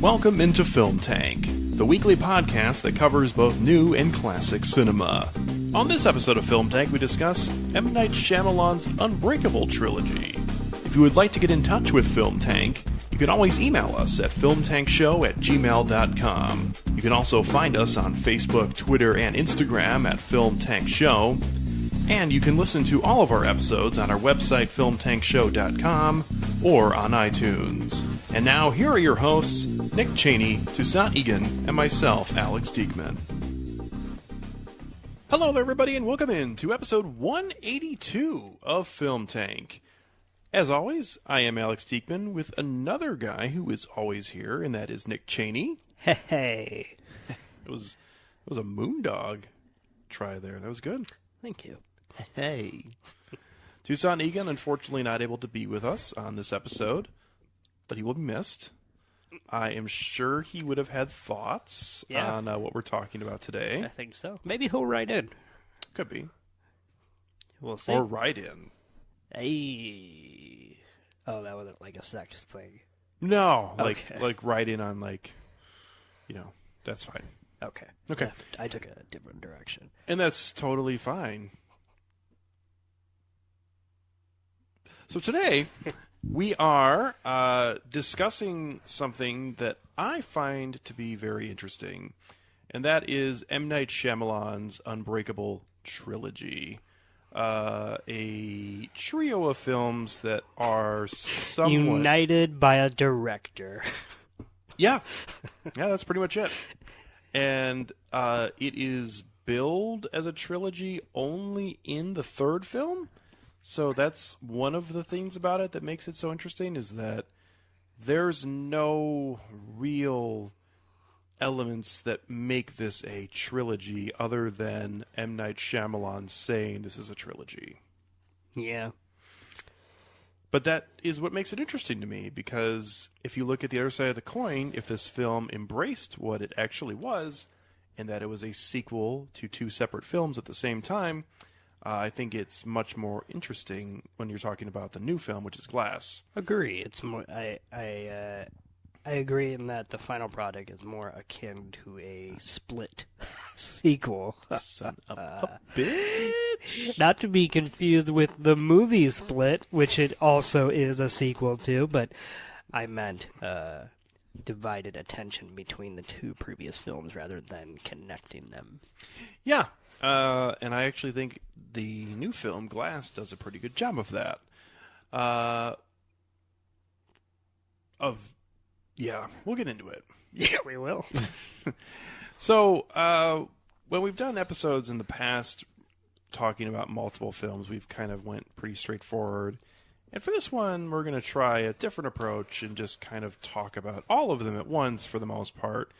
Welcome into Film Tank, the weekly podcast that covers both new and classic cinema. On this episode of Film Tank, we discuss M. Night Shyamalan's Unbreakable Trilogy. If you would like to get in touch with Film Tank, you can always email us at filmtankshow@gmail.com. You can also find us on Facebook, Twitter, and Instagram at Film Tank Show. And you can listen to all of our episodes on our website, filmtankshow.com, or on iTunes. And now, here are your hosts, Nick Cheney, Toussaint Egan, and myself, Alex Diekman. Hello there, everybody, and welcome in to episode 182 of Film Tank. As always, I am Alex Diekman with another guy who is always here, and that is Nick Cheney. Hey. It was a moondog try there. That was good. Thank you. Hey. Toussaint Egan, unfortunately not able to be with us on this episode, but he will be missed. I am sure he would have had thoughts on what we're talking about today. I think so. Maybe he'll write in. Could be. We'll see. Or write in. Hey. Oh, that wasn't like a sex thing. No, Okay. like write in on that's fine. Okay. Okay. I took a different direction. And that's totally fine. So today, we are discussing something that I find to be very interesting, and that is M. Night Shyamalan's Unbreakable Trilogy. A trio of films that are somewhat... United by a director. Yeah, that's pretty much it. And it is billed as a trilogy only in the third film. So that's one of the things about it that makes it so interesting, is that there's no real elements that make this a trilogy other than M. Night Shyamalan saying this is a trilogy. Yeah. But that is what makes it interesting to me, because if you look at the other side of the coin, if this film embraced what it actually was, and that it was a sequel to two separate films at the same time, I think it's much more interesting when you're talking about the new film, which is Glass. Agree. It's more. I agree in that the final product is more akin to a split sequel. Son of a bitch! Not to be confused with the movie Split, which it also is a sequel to, but I meant divided attention between the two previous films rather than connecting them. Yeah, and I actually think the new film, Glass, does a pretty good job of that. Yeah, we'll get into it. Yeah, we will. So, when we've done episodes in the past talking about multiple films, we've kind of went pretty straightforward. And for this one, we're going to try a different approach and just kind of talk about all of them at once for the most part.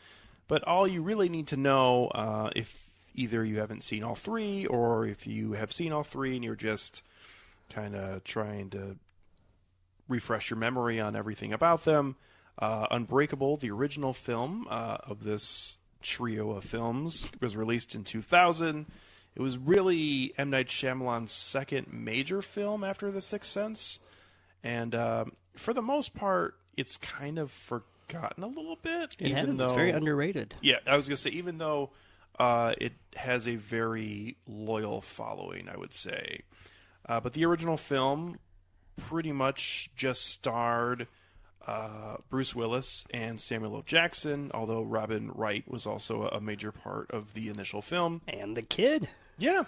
But all you really need to know, if either you haven't seen all three, or if you have seen all three and you're just kind of trying to refresh your memory on everything about them, Unbreakable, the original film of this trio of films, was released in 2000. It was really M. Night Shyamalan's second major film after The Sixth Sense. And for the most part, it's kind of forgotten a little bit. It's very underrated. Yeah, I was going to say, even though it has a very loyal following, I would say. But the original film pretty much just starred Bruce Willis and Samuel L. Jackson, although Robin Wright was also a major part of the initial film. And the kid. Yeah,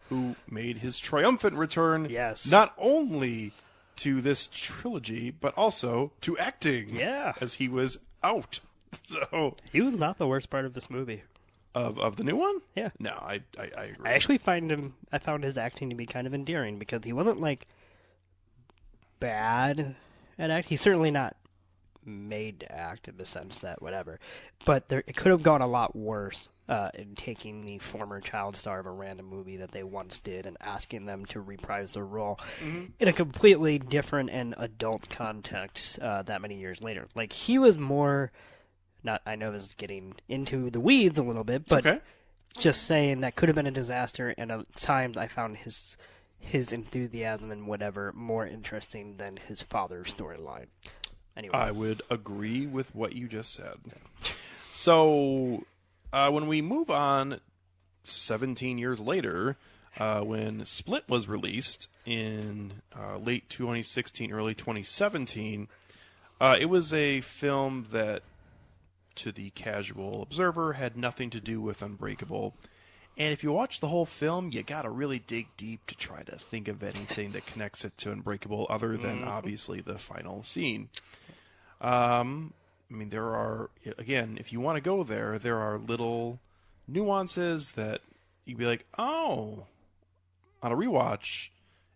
who made his triumphant return, yes, not only to this trilogy, but also to acting. Yeah. As he was out. So he was not the worst part of this movie. Of the new one? Yeah. No, I agree. I actually I found his acting to be kind of endearing, because he wasn't, like, bad at acting. He's certainly not made to act in the sense that whatever. But it could have gone a lot worse in taking the former child star of a random movie that they once did and asking them to reprise their role in a completely different and adult context that many years later. Like, he was more... I know this is getting into the weeds a little bit, but okay. Just saying that could have been a disaster, and at times I found his enthusiasm and whatever more interesting than his father's storyline. anyway. I would agree with what you just said. So, when we move on 17 years later, when Split was released in late 2016, early 2017, it was a film that, to the casual observer, had nothing to do with Unbreakable. And if you watch the whole film, you gotta really dig deep to try to think of anything that connects it to Unbreakable other than, obviously, the final scene. I mean, there are, again, if you want to go there, there are little nuances that you'd be like, oh, on a rewatch,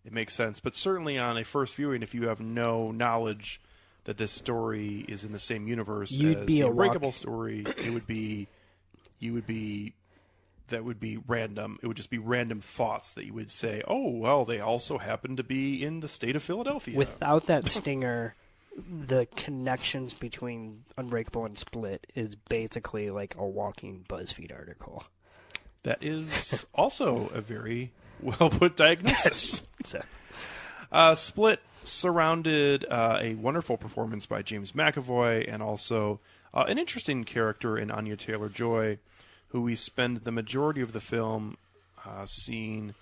it makes sense. But certainly on a first viewing, if you have no knowledge that this story is in the same universe as the Unbreakable story, that would be random. It would just be random thoughts that you would say, oh, well, they also happen to be in the state of Philadelphia. Without that stinger, the connections between Unbreakable and Split is basically like a walking BuzzFeed article. That is also a very well-put diagnosis. Split surrounded a wonderful performance by James McAvoy and also an interesting character in Anya Taylor-Joy, who we spend the majority of the film seeing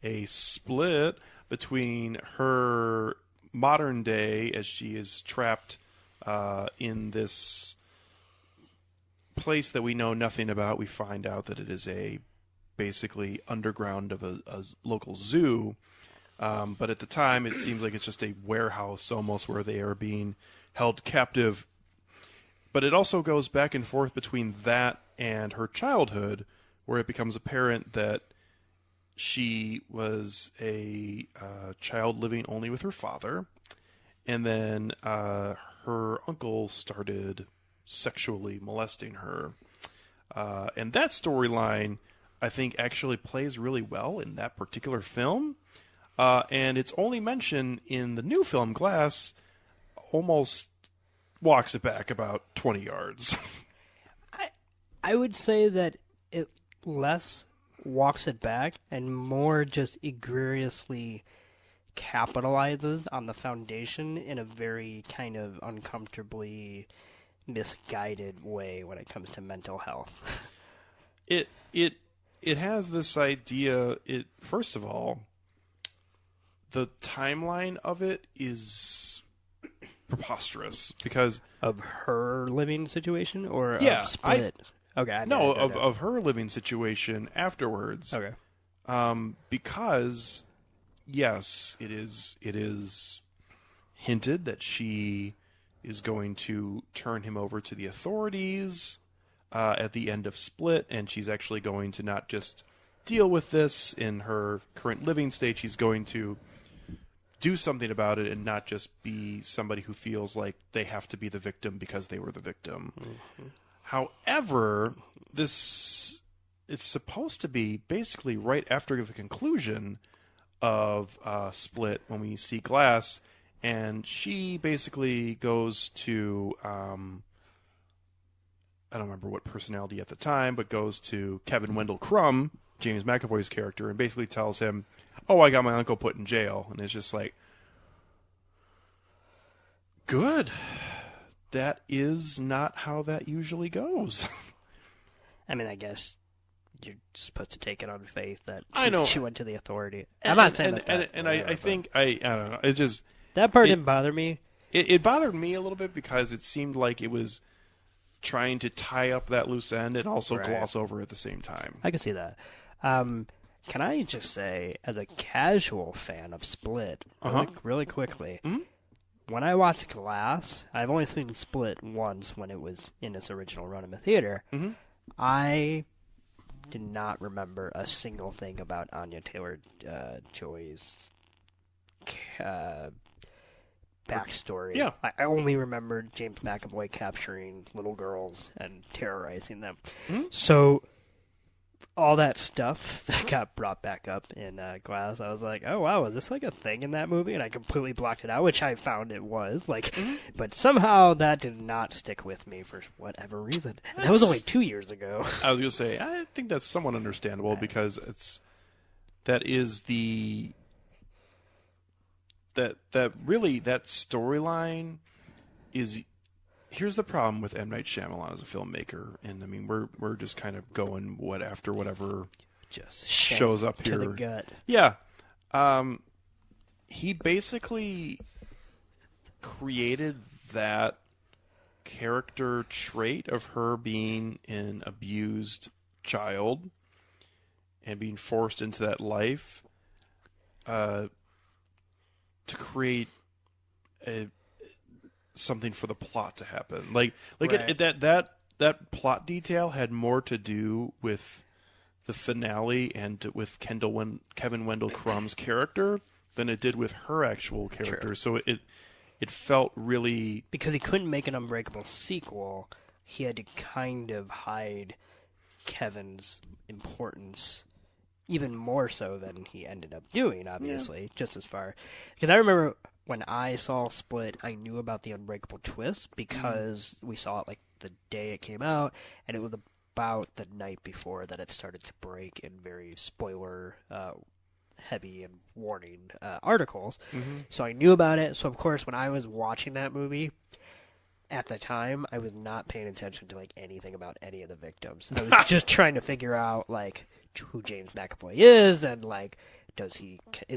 a split between her modern day, as she is trapped in this place that we know nothing about. We find out that it is basically underground of a local zoo. But at the time, it seems like it's just a warehouse almost where they are being held captive. But it also goes back and forth between that and her childhood, where it becomes apparent that she was a child living only with her father, and then her uncle started sexually molesting her. And that storyline, I think, actually plays really well in that particular film. And it's only mentioned in the new film, Glass, almost walks it back about 20 yards. I would say that it less walks it back and more just egregiously capitalizes on the foundation in a very kind of uncomfortably misguided way when it comes to mental health. It has this idea. First of all, the timeline of it is preposterous because of her living situation or of Split. Of her living situation afterwards. Okay. Because yes, it is hinted that she is going to turn him over to the authorities at the end of Split, and she's actually going to not just deal with this in her current living state. She's going to do something about it and not just be somebody who feels like they have to be the victim because they were the victim. Mm-hmm. However, it's supposed to be basically right after the conclusion of Split when we see Glass, and she basically goes to I don't remember what personality at the time, but goes to Kevin Wendell Crumb, James McAvoy's character, and basically tells him, oh, I got my uncle put in jail. And it's just like, good. That is not how that usually goes. I mean, I guess you're supposed to take it on faith that she went to the authority. I'm not saying that. I think, I don't know. It just... That part didn't bother me. It bothered me a little bit because it seemed like it was trying to tie up that loose end and also gloss over at the same time. I can see that. Can I just say, as a casual fan of Split, really quickly, when I watched Glass, I've only seen Split once when it was in its original run in the theater. Mm-hmm. I did not remember a single thing about Anya Taylor-Joy's backstory. Yeah. I only remembered James McAvoy capturing little girls and terrorizing them. Mm-hmm. So all that stuff that got brought back up in Glass, I was like, oh, wow, is this like a thing in that movie? And I completely blocked it out, which I found it was. But somehow that did not stick with me for whatever reason. And that was only 2 years ago. I was going to say, I think that's somewhat understandable because that storyline is here's the problem with M. Night Shyamalan as a filmmaker, and I mean we're just kind of going after whatever Just shows up to here. the gut. Yeah. He basically created that character trait of her being an abused child and being forced into that life to create something for the plot to happen. Like Right. that plot detail had more to do with the finale and with Kevin Wendell Crumb's character than it did with her actual character. True. So it felt really... Because he couldn't make an Unbreakable sequel, he had to kind of hide Kevin's importance even more so than he ended up doing, obviously, just as far. Because I remember when I saw Split, I knew about the Unbreakable twist because we saw it like the day it came out, and it was about the night before that it started to break in very spoiler heavy and warning articles. So I knew about it. So of course, when I was watching that movie, at the time, I was not paying attention to like anything about any of the victims. I was just trying to figure out like who James McAvoy is and like is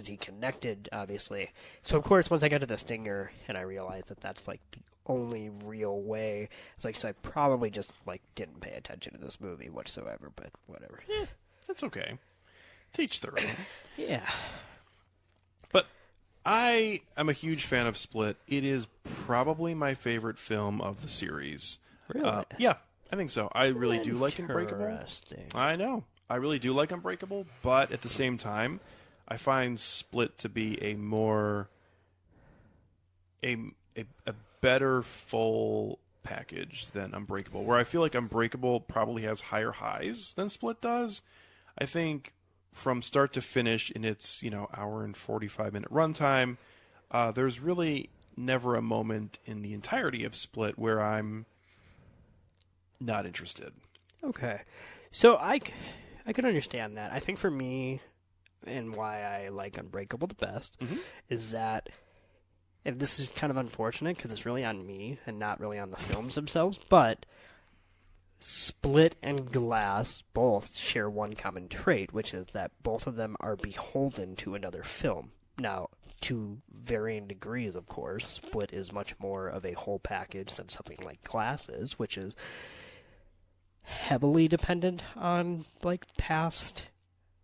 he connected, obviously. So of course, once I got to the stinger and I realized that that's like the only real way, it's like, so I probably just like didn't pay attention to this movie whatsoever. But whatever. That's okay. Teach their own. Yeah. But I am a huge fan of Split. It is probably my favorite film of the series. Really? Yeah, I think so. I really do like Unbreakable. Interesting. I know. I really do like Unbreakable, but at the same time, I find Split to be a more... a better full package than Unbreakable, where I feel like Unbreakable probably has higher highs than Split does. I think from start to finish in its, hour and 45-minute runtime, there's really never a moment in the entirety of Split where I'm not interested. Okay. So I can understand that. I think for me, and why I like Unbreakable the best, is that, and this is kind of unfortunate because it's really on me and not really on the films themselves, but Split and Glass both share one common trait, which is that both of them are beholden to another film. Now, to varying degrees, of course. Split is much more of a whole package than something like Glass is, which is heavily dependent on like past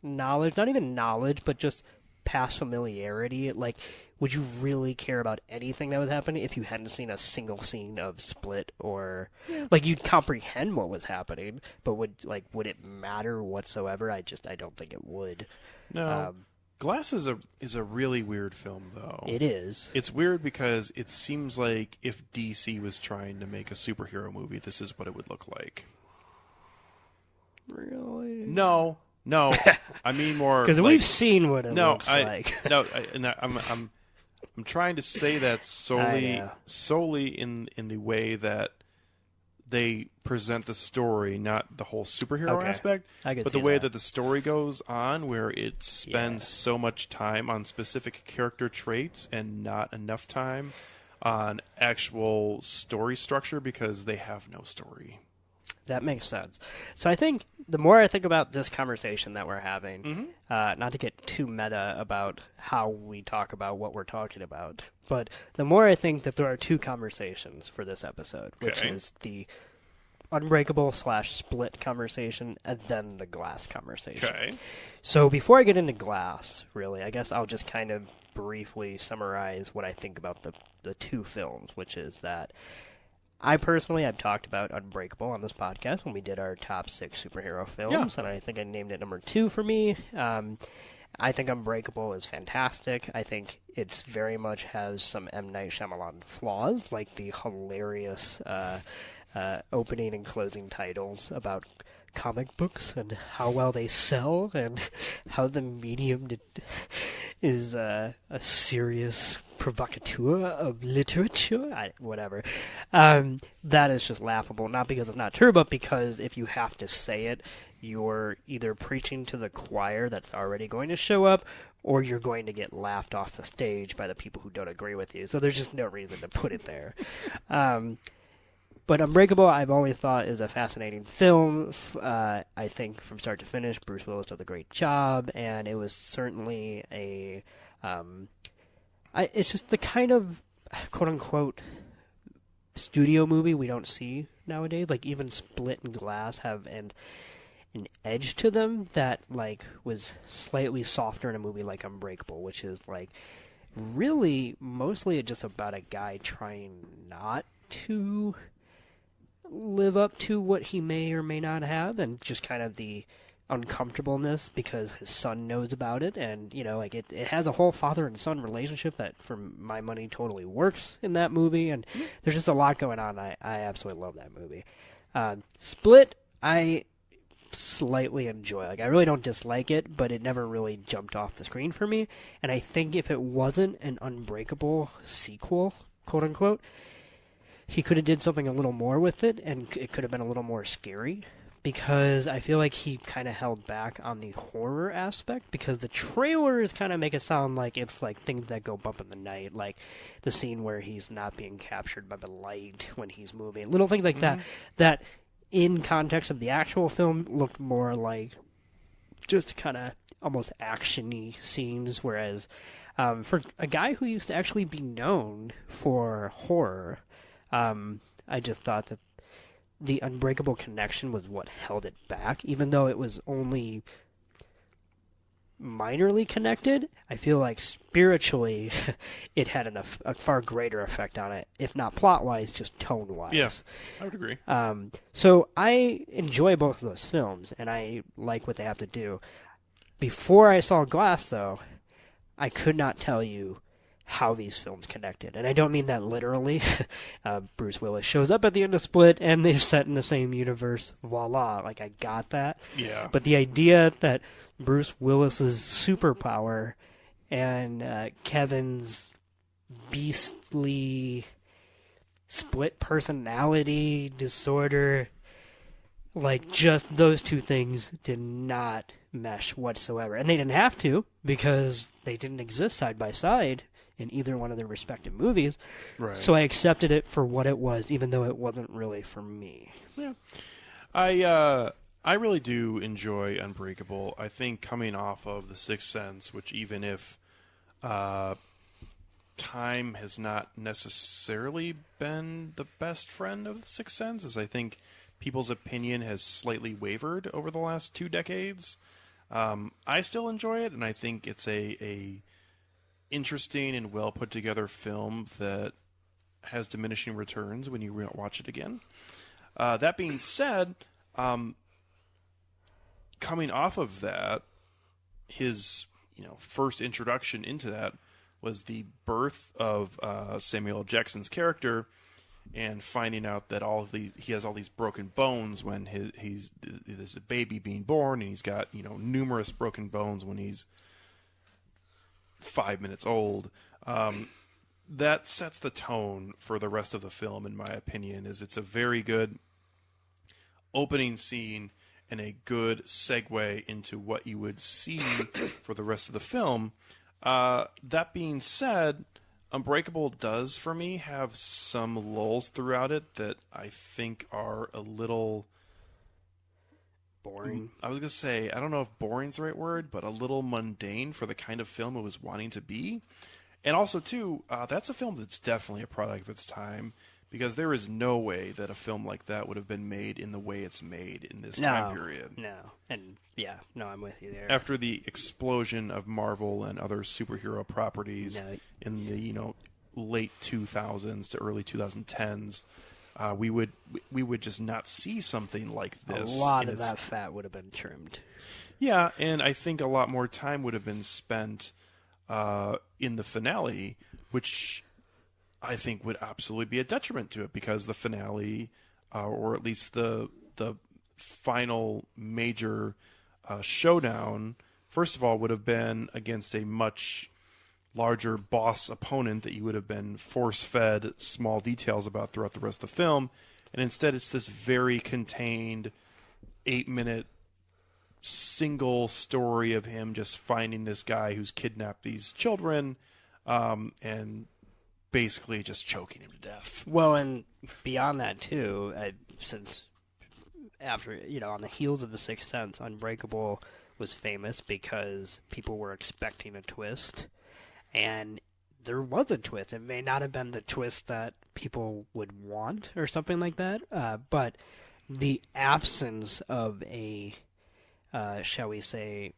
knowledge, not even knowledge, but just past familiarity. Like, would you really care about anything that was happening if you hadn't seen a single scene of Split? Or like, you'd comprehend what was happening, but would it matter whatsoever? I don't think it would. No. Glass is a really weird film, though. It is. It's weird because it seems like if DC was trying to make a superhero movie, this is what it would look like. Really? No. I mean more because like, we've seen what it looks like. I'm trying to say that solely in the way that they present the story, not the whole superhero aspect, but the way that the story goes on, where it spends so much time on specific character traits and not enough time on actual story structure because they have no story. That makes sense. So I think the more I think about this conversation that we're having, not to get too meta about how we talk about what we're talking about, but the more I think that there are two conversations for this episode, which is the Unbreakable / Split conversation and then the Glass conversation. Okay. So before I get into Glass, really, I guess I'll just kind of briefly summarize what I think about the two films, which is that I personally have talked about Unbreakable on this podcast when we did our top 6 superhero films, and I think I named it number 2 for me. I think Unbreakable is fantastic. I think it's very much has some M. Night Shyamalan flaws, like the hilarious opening and closing titles about comic books and how well they sell and how the medium is a serious provocateur of literature. Whatever. That is just laughable, not because it's not true, but because if you have to say it, you're either preaching to the choir that's already going to show up, or you're going to get laughed off the stage by the people who don't agree with you. So there's just no reason to put it there. But Unbreakable, I've always thought, is a fascinating film. I think from start to finish, Bruce Willis does a great job, and it was certainly a... it's just the kind of, quote-unquote, studio movie we don't see nowadays. Like, even Split and Glass have an edge to them that, like, was slightly softer in a movie like Unbreakable, which is, like, really mostly just about a guy trying not to live up to what he may or may not have, and just kind of the uncomfortableness because his son knows about it, and like it has a whole father and son relationship that for my money totally works in that movie, and there's just a lot going on. I absolutely love that movie. Split, I slightly enjoy. Like, I really don't dislike it, but it never really jumped off the screen for me, and I think if it wasn't an Unbreakable sequel, quote unquote, he could have did something a little more with it, and it could have been a little more scary, because I feel like he kind of held back on the horror aspect, because the trailers kind of make it sound like it's like things that go bump in the night, like the scene where he's not being captured by the light when he's moving, little things like that in context of the actual film looked more like just kind of almost action-y scenes, whereas for a guy who used to actually be known for horror, I just thought that the Unbreakable connection was what held it back, even though it was only minorly connected. I feel like spiritually it had a far greater effect on it, if not plot-wise, just tone-wise. Yeah, I would agree. So I enjoy both of those films, and I like what they have to do. Before I saw Glass, though, I could not tell you how these films connected. And I don't mean that literally. Bruce Willis shows up at the end of Split, and they're set in the same universe. Voila. Like, I got that. Yeah. But the idea that Bruce Willis's superpower and Kevin's beastly split personality disorder, like, just those two things did not mesh whatsoever. And they didn't have to, because they didn't exist side by side in either one of their respective movies. Right. So I accepted it for what it was, even though it wasn't really for me. Yeah. I really do enjoy Unbreakable. I think coming off of The Sixth Sense, which even if time has not necessarily been the best friend of The Sixth Sense, as I think people's opinion has slightly wavered over the last 2 decades, I still enjoy it, and I think it's a interesting and well put together film that has diminishing returns when you watch it again. That being said, coming off of that, his first introduction into that was the birth of Samuel L. Jackson's character, and finding out that he has all these broken bones when there's a baby being born, and he's got numerous broken bones when he's 5 minutes old. That sets the tone for the rest of the film, in my opinion. It's a very good opening scene and a good segue into what you would see for the rest of the film. That being said, Unbreakable does, for me, have some lulls throughout it that I think are a little boring. I was going to say, I don't know if boring's the right word, but a little mundane for the kind of film it was wanting to be. And also, too, that's a film that's definitely a product of its time, because there is no way that a film like that would have been made in the way it's made in this time period. No. And, yeah, no, I'm with you there. After the explosion of Marvel and other superhero properties in the, late 2000s to early 2010s, we would just not see something like this. A lot of that fat would have been trimmed. Yeah, and I think a lot more time would have been spent in the finale, which I think would absolutely be a detriment to it, because the finale, or at least the final major showdown, first of all, would have been against a much larger boss opponent that you would have been force-fed small details about throughout the rest of the film, and instead it's this very contained 8-minute single story of him just finding this guy who's kidnapped these children, and basically just choking him to death. Well, and beyond that too, since after on the heels of The Sixth Sense, Unbreakable was famous because people were expecting a twist, and there was a twist. It may not have been the twist that people would want or something like that, but the absence of a, shall we say,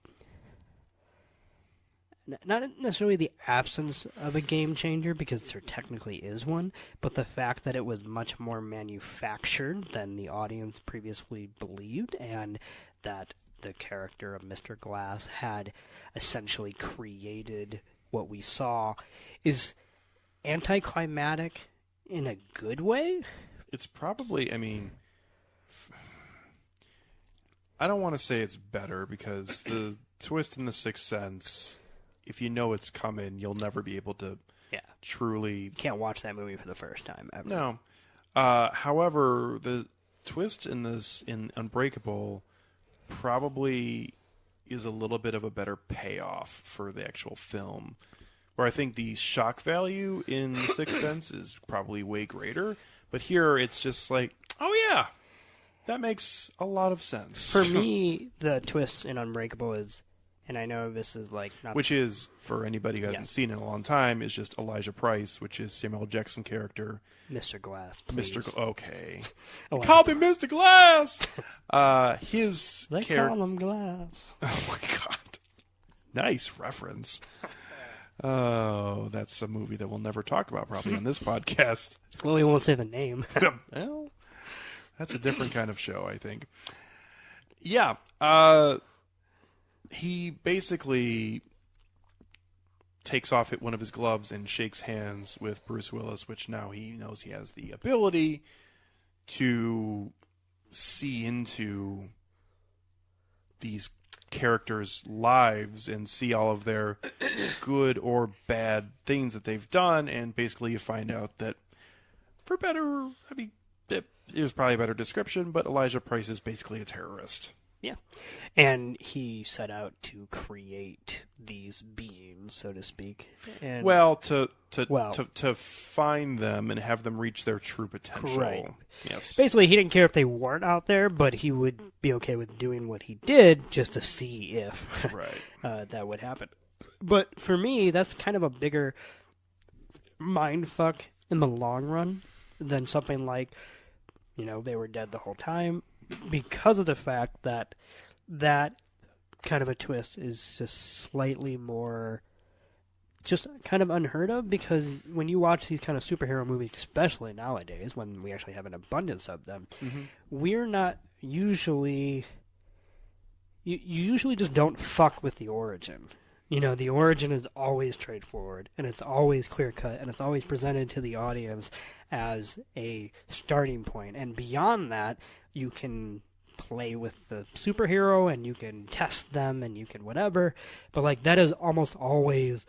not necessarily the absence of a game changer, because there technically is one, but the fact that it was much more manufactured than the audience previously believed, and that the character of Mr. Glass had essentially created what we saw, is anticlimactic in a good way. It's probably, I don't want to say it's better, because the twist in The Sixth Sense, if you know it's coming, you'll never be able to truly... You can't watch that movie for the first time, ever. No. However, the twist in Unbreakable probably is a little bit of a better payoff for the actual film, where I think the shock value in The Sixth Sense is probably way greater, but here it's just like, oh yeah, that makes a lot of sense. For me, the twist in Unbreakable is, and I know this is like... Which is, for anybody who hasn't seen it in a long time, is just Elijah Price, which is Samuel L. Jackson character. Mr. Glass, please. Okay. You call me Mr. Glass! They call him Glass. Oh my god. Nice reference. Oh, that's a movie that we'll never talk about probably on this podcast. Well, we won't say the name. Well, that's a different kind of show, I think. Yeah. He basically takes off one of his gloves and shakes hands with Bruce Willis, which now he knows he has the ability to see into these characters' lives and see all of their good or bad things that they've done, and basically you find out that, for better, there's probably a better description, but Elijah Price is basically a terrorist. Yeah. And he set out to create these beings, so to speak. And, to find them and have them reach their true potential. Right. Yes. Basically, he didn't care if they weren't out there, but he would be okay with doing what he did just to see if that would happen. But for me, that's kind of a bigger mindfuck in the long run than something like, they were dead the whole time, because of the fact that that kind of a twist is just slightly more just kind of unheard of, because when you watch these kind of superhero movies, especially nowadays when we actually have an abundance of them, we're not usually... You usually just don't fuck with the origin. The origin is always straightforward, and it's always clear-cut, and it's always presented to the audience as a starting point. And beyond that, you can play with the superhero, and you can test them, and you can whatever. But, that is almost always,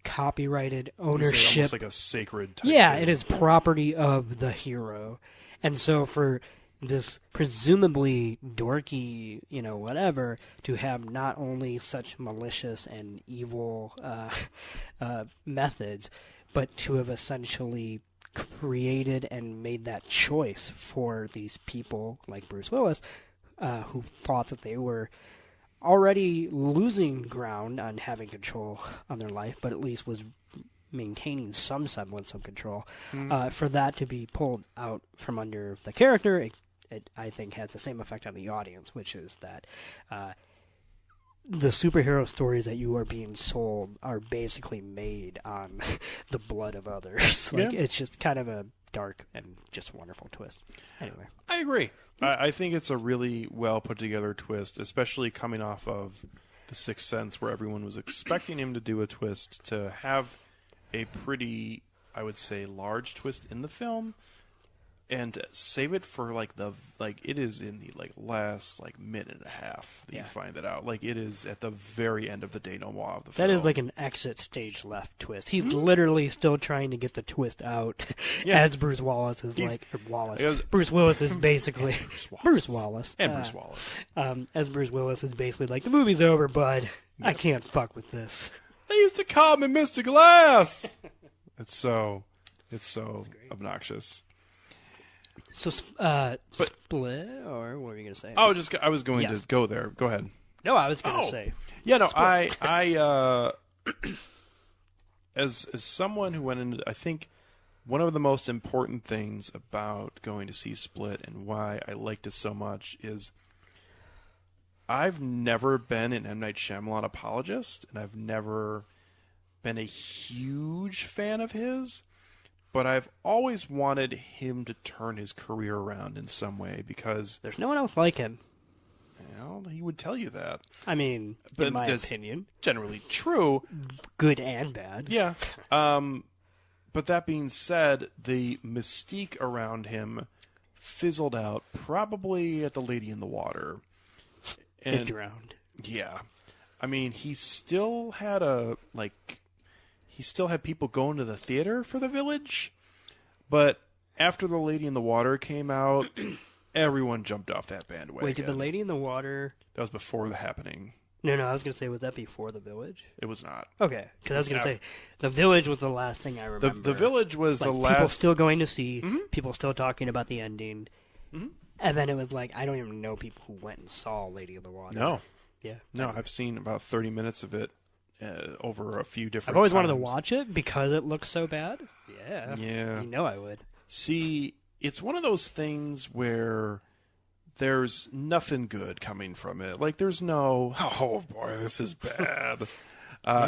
copyrighted ownership. Almost like a sacred type thing. It is property of the hero. And so for this presumably dorky, whatever, to have not only such malicious and evil methods, but to have essentially created and made that choice for these people like Bruce Willis, who thought that they were already losing ground on having control on their life, but at least was maintaining some semblance of control. For that to be pulled out from under the character, it I think has the same effect on the audience, which is that the superhero stories that you are being sold are basically made on the blood of others. It's just kind of a dark and just wonderful twist. Anyway. I agree. I think it's a really well put together twist, especially coming off of The Sixth Sense, where everyone was expecting him to do a twist, to have a pretty, I would say, large twist in the film. and save it for it is in the last minute and a half that you find that out. Like, it is at the very end of the denouement of the film. That is like an exit stage left twist. He's literally still trying to get the twist out as Bruce Willis is Bruce Willis is basically Bruce Wallace. As Bruce Willis is basically like, the movie's over, bud. Yeah. I can't fuck with this. They used to call me Mr. Glass. It's so obnoxious. So, Split, or what were you going to say? Oh, I was going to go there. Go ahead. No, I was going to say. Yeah, no, Split. I as someone who went into, I think one of the most important things about going to see Split and why I liked it so much is I've never been an M. Night Shyamalan apologist, and I've never been a huge fan of his. But I've always wanted him to turn his career around in some way, because there's no one else like him. Well, he would tell you that. I mean, in my opinion, generally true, good and bad. Yeah. But that being said, the mystique around him fizzled out probably at The Lady in the Water. And it drowned. Yeah. I mean, he still had people going to the theater for The Village, but after The Lady in the Water came out, everyone jumped off that bandwagon. Wait, did The Lady in the Water... That was before The Happening. No, I was going to say, was that before The Village? It was not. Okay, because I was going to say, The Village was the last thing I remember. The Village was the last... People still going to see, people still talking about the ending, and then it was like, I don't even know people who went and saw Lady in the Water. No. Yeah. No, I've seen about 30 minutes of it. Over a few different I've always times. wanted to watch it because it looks so bad. Yeah. Yeah. You know I would. See, it's one of those things where there's nothing good coming from it. Like, there's no, oh boy, this is bad.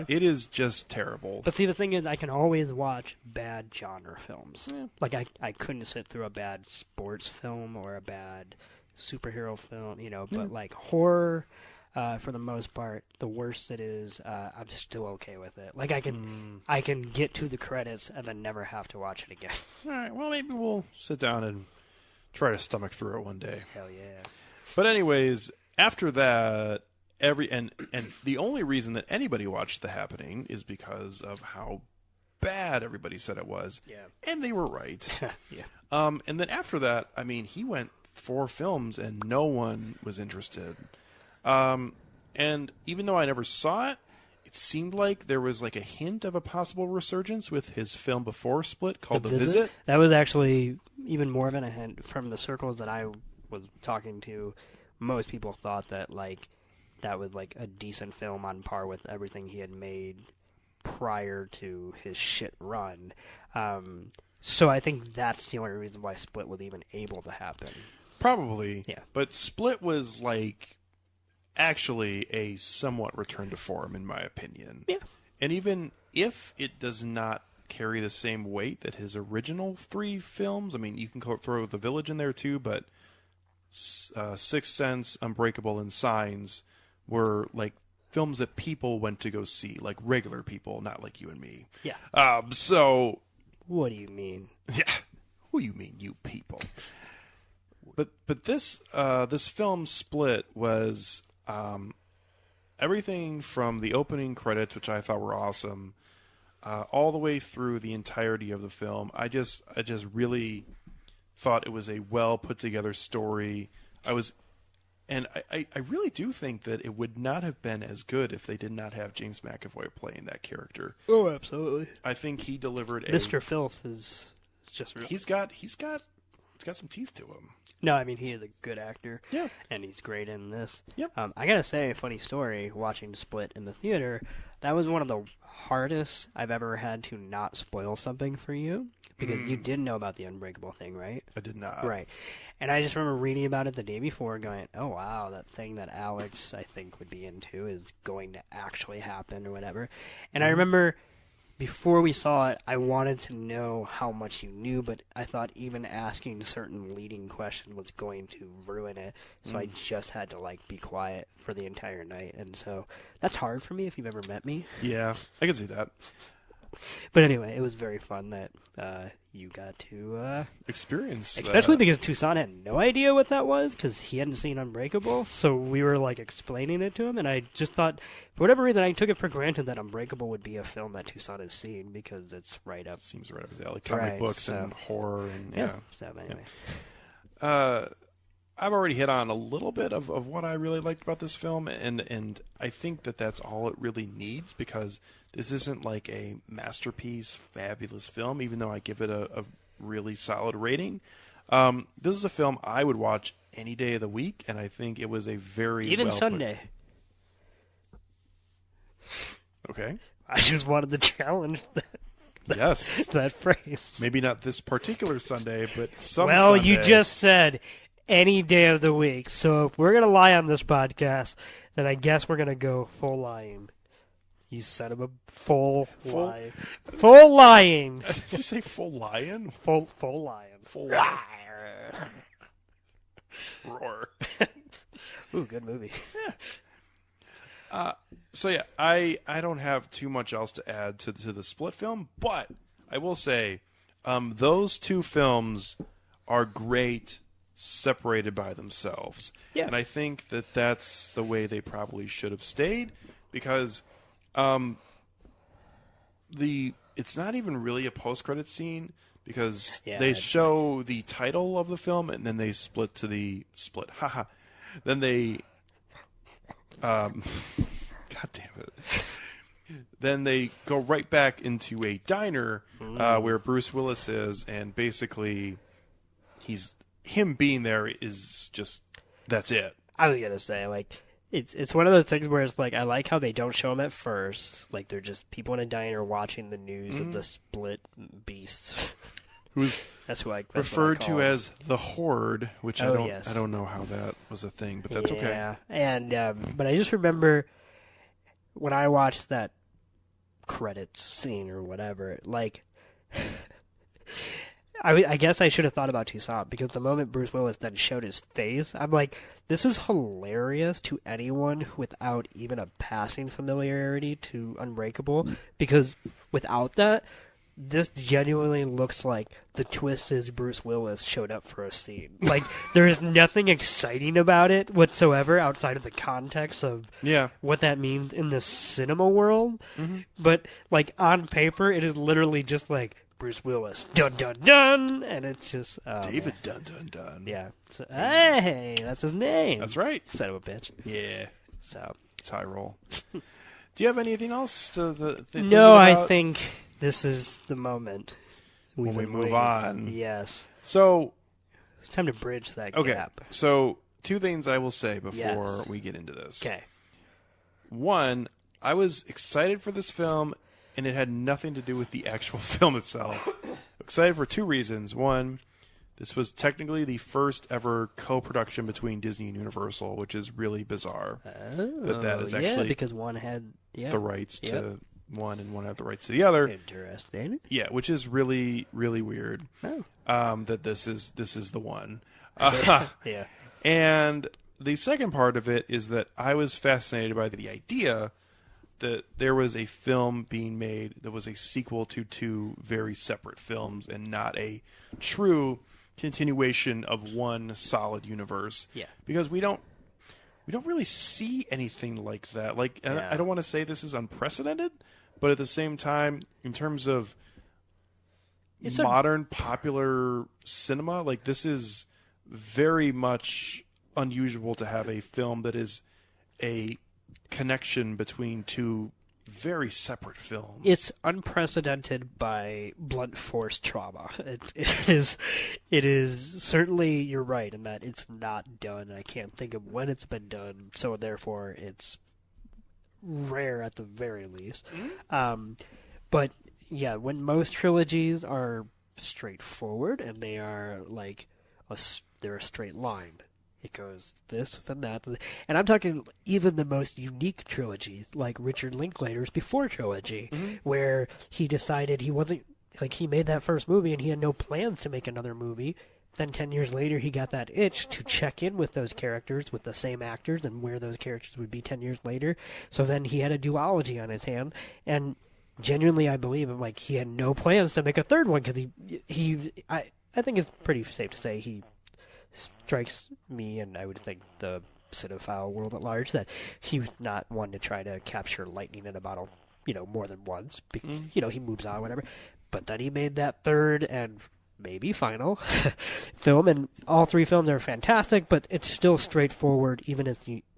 It is just terrible. But see, the thing is, I can always watch bad genre films. Yeah. Like, I couldn't sit through a bad sports film or a bad superhero film, but like horror... for the most part, the worst it is, I'm still okay with it. Like, I can get to the credits and then never have to watch it again. All right, well, maybe we'll sit down and try to stomach through it one day. Hell yeah. But anyways, after that, and the only reason that anybody watched The Happening is because of how bad everybody said it was. Yeah. And they were right. Yeah. And then after that, I mean, he went 4 films and no one was interested. And even though I never saw it, it seemed like there was like a hint of a possible resurgence with his film before Split called The Visit. That was actually even more of a hint from the circles that I was talking to. Most people thought that that was like a decent film on par with everything he had made prior to his shit run. So I think that's the only reason why Split was even able to happen. Probably. Yeah. But Split was actually a somewhat return to form, in my opinion. Yeah. And even if it does not carry the same weight that his original 3 films, I mean, you can throw The Village in there too, but Sixth Sense, Unbreakable, and Signs were films that people went to go see, like regular people, not like you and me. Yeah. So... What do you mean? Yeah. What do you mean, you people? But this film Split was... everything from the opening credits, which I thought were awesome, all the way through the entirety of the film. I just really thought it was a well put together story. I really do think that it would not have been as good if they did not have James McAvoy playing that character. Oh, absolutely. I think he delivered Mr. Filth is just real. He's got some teeth to him. No, I mean, he is a good actor. Yeah. And he's great in this. Yep. I gotta say, a funny story, watching Split in the theater, that was one of the hardest I've ever had to not spoil something for you. Because you did know about the Unbreakable thing, right? I did not. Right. And I just remember reading about it the day before going, oh, wow, that thing that Alex, I think, would be into is going to actually happen or whatever. And I remember... Before we saw it, I wanted to know how much you knew, but I thought even asking certain leading questions was going to ruin it. So I just had to be quiet for the entire night. And so that's hard for me if you've ever met me. Yeah, I can see that. But anyway, it was very fun that you got to experience, especially because Toussaint had no idea what that was because he hadn't seen Unbreakable. So we were like explaining it to him, and I just thought, for whatever reason, I took it for granted that Unbreakable would be a film that Toussaint has seen because it's right up. Seems right up his alley. Comic books and horror and yeah. So anyway. I've already hit on a little bit of what I really liked about this film, and I think that that's all it really needs, because this isn't like a masterpiece, fabulous film, even though I give it a really solid rating. This is a film I would watch any day of the week, and I think it was a very even Sunday. Okay. I just wanted to challenge yes. that phrase. Maybe not this particular Sunday, but some Well, Sunday. you just said any day of the week. So if we're going to lie on this podcast, then I guess we're going to go full lying. You son of a lie. Full lying. Did you say full lion? Full lying. Full lion. Roar. Ooh, good movie. So yeah, I don't have too much else to add to the Split film, but I will say those two films are great separated by themselves. Yeah. And I think that that's the way they probably should have stayed, because it's not even really a post-credit scene, because they show the title of the film and then they split. Then they God damn it. Then they go right back into a diner where Bruce Willis is, and basically him being there is just, that's it. I was gonna say, like, it's one of those things where it's like, I like how they don't show him at first, like they're just people in a diner watching the news of the split beasts. That's who I referred to as the Horde, which I don't know how that was a thing, but that's okay. Yeah, and but I just remember when I watched that credits scene or whatever, like. I guess I should have thought about Toussaint, because the moment Bruce Willis then showed his face, I'm like, this is hilarious to anyone without even a passing familiarity to Unbreakable, because without that, this genuinely looks like the twist is Bruce Willis showed up for a scene. Like, there's nothing exciting about it whatsoever outside of the context of what that means in the cinema world. Mm-hmm. But, like, on paper, it is literally just like, Bruce Willis, dun dun dun, and it's just David dun dun dun. Yeah. So, hey, that's his name. That's right. Son of a bitch. Yeah. So it's high roll. Do you have anything else to No, I think this is the moment when we move on. Yes. So it's time to bridge that gap. So 2 things I will say before we get into this. Okay. One, I was excited for this film, and it had nothing to do with the actual film itself. Excited for 2 reasons. One, this was technically the first ever co-production between Disney and Universal, which is really bizarre. That is actually because one had the rights to one and one had the rights to the other. Interesting. Yeah, which is really, really weird. Oh. That this is the one. Yeah. And the second part of it is that I was fascinated by the idea that there was a film being made that was a sequel to 2 very separate films and not a true continuation of one solid universe. Yeah. Because we don't really see anything like that. Like, and I don't want to say this is unprecedented, but at the same time, in terms of modern popular cinema, like, this is very much unusual to have a film that is a connection between 2 very separate films. It's unprecedented by blunt force trauma. It is certainly, you're right in that it's not done. I can't think of when it's been done, so therefore it's rare at the very least. Mm-hmm. But yeah, when most trilogies are straightforward and they are like they're a straight line. It goes this and that. And I'm talking even the most unique trilogies, like Richard Linklater's Before trilogy, where he decided he wasn't, like, he made that first movie and he had no plans to make another movie. Then 10 years later, he got that itch to check in with those characters, with the same actors, and where those characters would be 10 years later. So then he had a duology on his hand. And genuinely, I believe like he had no plans to make a third one because I think it's pretty safe to say he strikes me, and I would think the cinephile world at large, that he was not one to try to capture lightning in a bottle, more than once. He moves on, whatever. But then he made that third and maybe final film, and all three films are fantastic, but it's still straightforward, even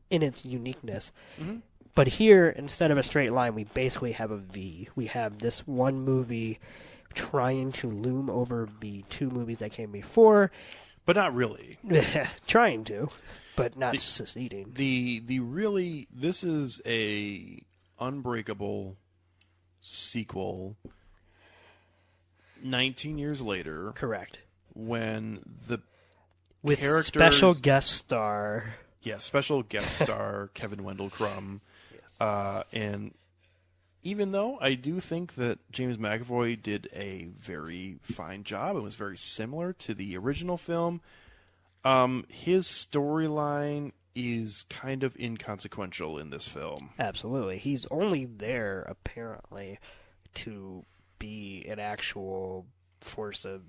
in its uniqueness. Mm-hmm. But here, instead of a straight line, we basically have a V. We have this one movie trying to loom over the two movies that came before. But not really. Trying to, but not succeeding. This is a Unbreakable sequel 19 years later. Correct. When with characters... special guest star... Yeah, special guest star Kevin Wendell Crumb. Yes. And even though I do think that James McAvoy did a very fine job and was very similar to the original film, his storyline is kind of inconsequential in this film. Absolutely. He's only there, apparently, to be an actual force of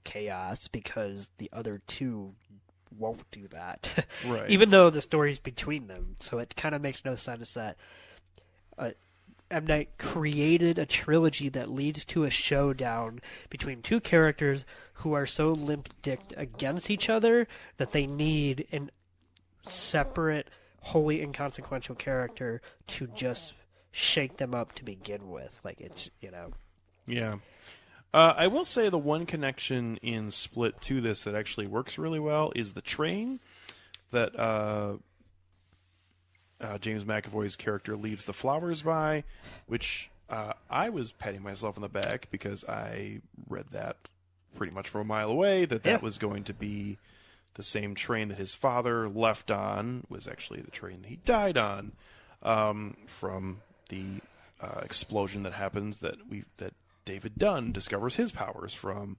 chaos because the other two won't do that. Right. Even though the story's between them. So it kind of makes no sense that M. Night created a trilogy that leads to a showdown between two characters who are so limp-dicked against each other that they need a separate, wholly inconsequential character to just shake them up to begin with. Like, it's, Yeah. I will say the one connection in Split to this that actually works really well is the train that James McAvoy's character leaves the flowers by, which I was patting myself on the back because I read that pretty much from a mile away, that was going to be the same train that his father left on, was actually the train that he died on, from the explosion that happens that David Dunn discovers his powers from.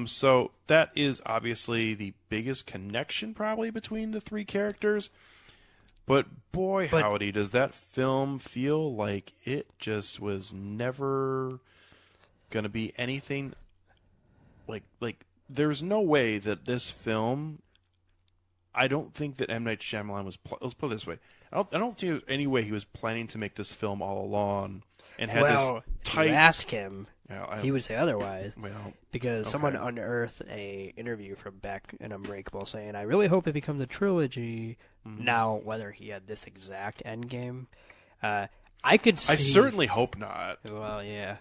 So that is obviously the biggest connection probably between the three characters. But boy, howdy, does that film feel like it just was never going to be anything like there's no way that this film, I don't think that M. Night Shyamalan was, let's put it this way, I don't think there's any way he was planning to make this film all along and had this tight... If you ask him, Yeah, he would say otherwise. Well, because someone unearthed a interview from Beck in Unbreakable saying, I really hope it becomes a trilogy. Mm-hmm. Now, whether he had this exact endgame, I could see... I certainly hope not. Well, yeah.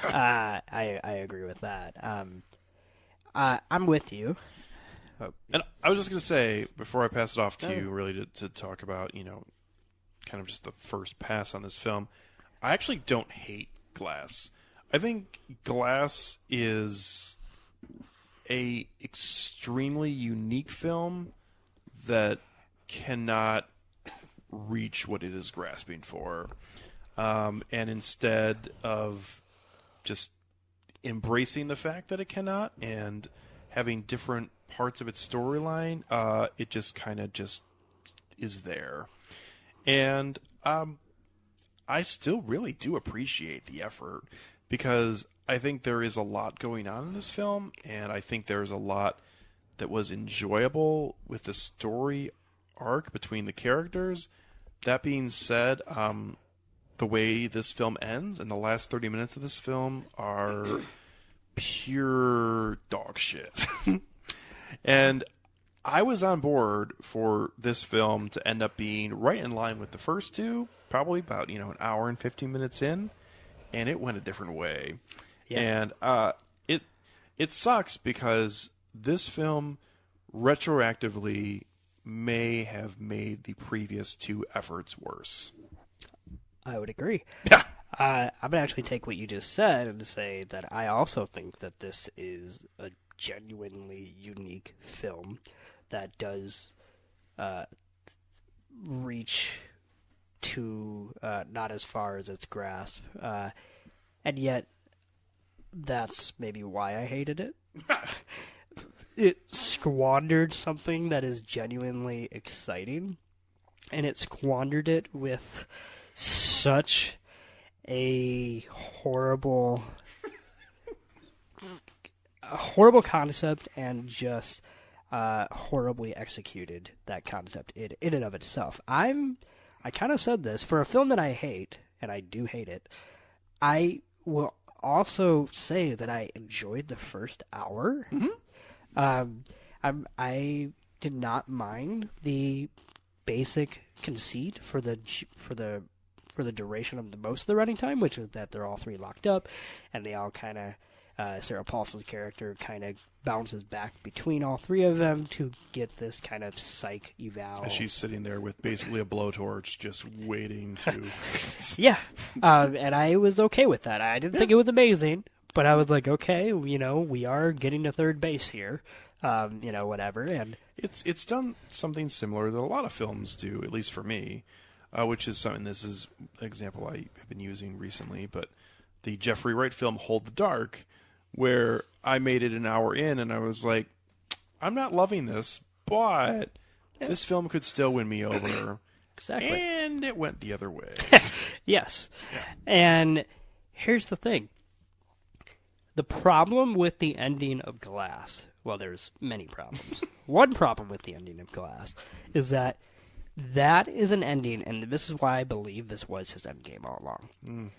I agree with that. I'm with you. And I was just going to say, before I pass it off to you, really to talk about, kind of just the first pass on this film, I actually don't hate Glass. I think Glass is a extremely unique film that cannot reach what it is grasping for. And instead of just embracing the fact that it cannot and having different parts of its storyline, it just kind of just is there. And I still really do appreciate the effort because I think there is a lot going on in this film, and I think there's a lot that was enjoyable with the story arc between the characters. That being said, the way this film ends and the last 30 minutes of this film are pure dog shit. And I was on board for this film to end up being right in line with the first two, probably about, an hour and 15 minutes in, and it went a different way. Yeah. And it sucks because this film retroactively may have made the previous two efforts worse. I would agree. I'm going to actually take what you just said and say that I also think that this is a genuinely unique film that does reach to not as far as its grasp. And yet, that's maybe why I hated it. It squandered something that is genuinely exciting, and it squandered it with such a horrible concept, and just horribly executed that concept in and of itself. I kind of said this, for a film that I hate, and I do hate it, I will also say that I enjoyed the first hour. I did not mind the basic conceit for the duration of most of the running time, which is that they're all three locked up, and they all kind of Sarah Paulson's character kind of bounces back between all three of them to get this kind of psych eval. And she's sitting there with basically a blowtorch, just waiting to. Yeah, and I was okay with that. I didn't think it was amazing, but I was like, okay, we are getting to third base here. Whatever, and it's done something similar that a lot of films do, at least for me, which is something. This is an example I have been using recently, but the Jeffrey Wright film Hold the Dark, where I made it an hour in and I was like, I'm not loving this, but this film could still win me over. Exactly, and it went the other way. Yes, and here's the thing: the problem with the ending of Glass. Well, there's many problems. One problem with the ending of Glass is that is an ending, and this is why I believe this was his endgame all along.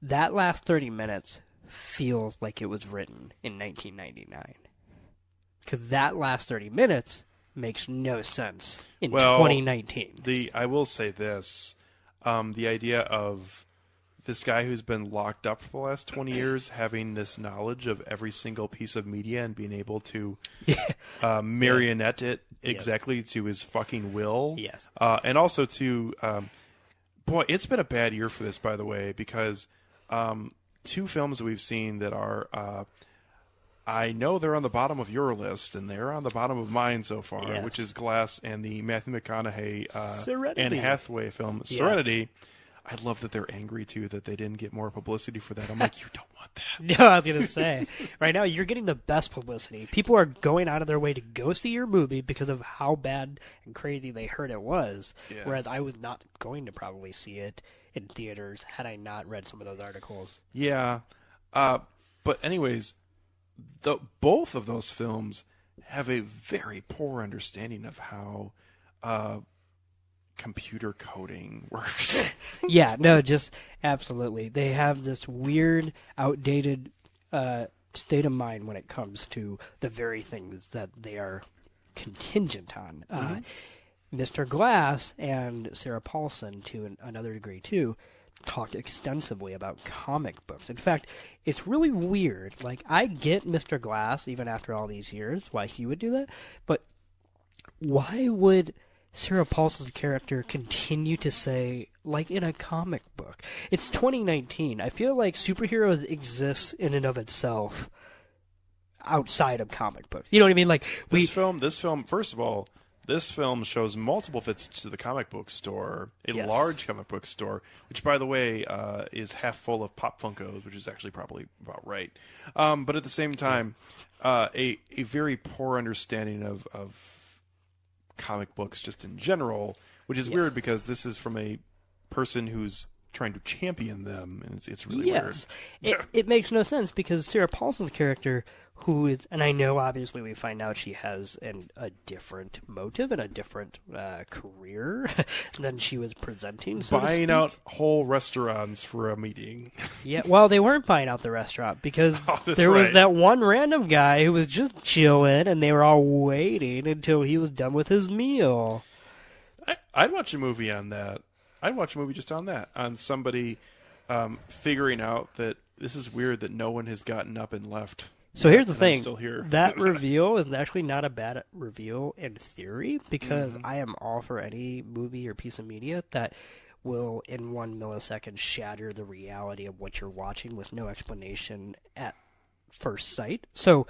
That last 30 minutes feels like it was written in 1999. Because that last 30 minutes makes no sense in 2019. I will say this. The idea of this guy who's been locked up for the last 20 years having this knowledge of every single piece of media and being able to marionette it exactly to his fucking will. Yes. And also to, boy, it's been a bad year for this, by the way, because two films that we've seen that are, I know they're on the bottom of your list, and they're on the bottom of mine so far, which is Glass and the Matthew McConaughey Anne Hathaway film, Serenity. I love that they're angry, too, that they didn't get more publicity for that. I'm like, you don't want that. No, I was going to say, right now you're getting the best publicity. People are going out of their way to go see your movie because of how bad and crazy they heard it was, whereas I was not going to probably see it in theaters had I not read some of those articles. Yeah. But anyways, both of those films have a very poor understanding of how computer coding works. Yeah, no, just absolutely. They have this weird, outdated state of mind when it comes to the very things that they are contingent on. Mr. Glass and Sarah Paulson, to another degree too, talked extensively about comic books. In fact, it's really weird. Like, I get Mr. Glass, even after all these years, why he would do that, but why would Sarah Paulson's character continue to say, like in a comic book? It's 2019. I feel like superheroes exist in and of itself outside of comic books. You know what I mean? Like this film, first of all, this film shows multiple visits to the comic book store, a large comic book store, which, by the way, is half full of Pop Funkos, which is actually probably about right. But at the same time, a very poor understanding of comic books just in general, which is weird because this is from a person who's trying to champion them, and it's really weird. It makes no sense because Sarah Paulson's character, who is, and I know obviously we find out she has a different motive and a different career than she was presenting. So buying out whole restaurants for a meeting. Yeah, well, they weren't buying out the restaurant because there was that one random guy who was just chilling, and they were all waiting until he was done with his meal. I'd watch a movie on that. I'd watch a movie just on that, on somebody figuring out that this is weird that no one has gotten up and left. So here's the thing. I'm still here. That reveal is actually not a bad reveal in theory, because I am all for any movie or piece of media that will, in 1 millisecond, shatter the reality of what you're watching with no explanation at first sight. So